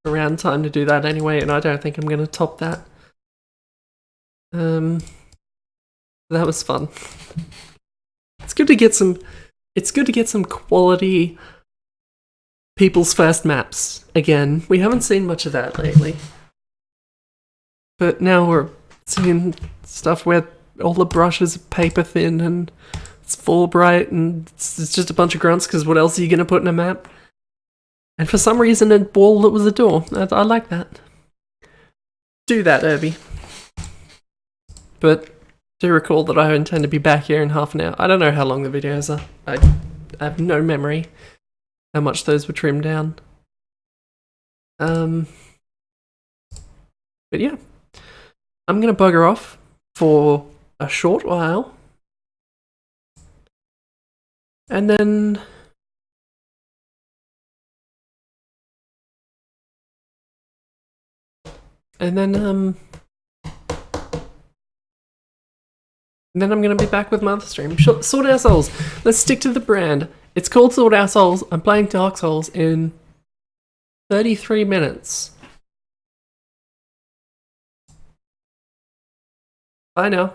around time to do that anyway, and I don't think I'm gonna top that. That was fun. It's good to get some quality people's first maps again. We haven't seen much of that lately. But now we're seeing stuff where all the brushes are paper thin and it's full bright and it's just a bunch of grunts because what else are you going to put in a map? And for some reason a wall that was a door. I like that. Do that, Irby. But do recall that I intend to be back here in half an hour. I don't know how long the videos are. I have no memory how much those were trimmed down. But yeah. I'm going to bugger off for a short while. And then I'm going to be back with my other stream. Sort our souls. Let's stick to the brand. It's called Sword Our Souls. I'm playing Dark Souls in 33 minutes. Bye now.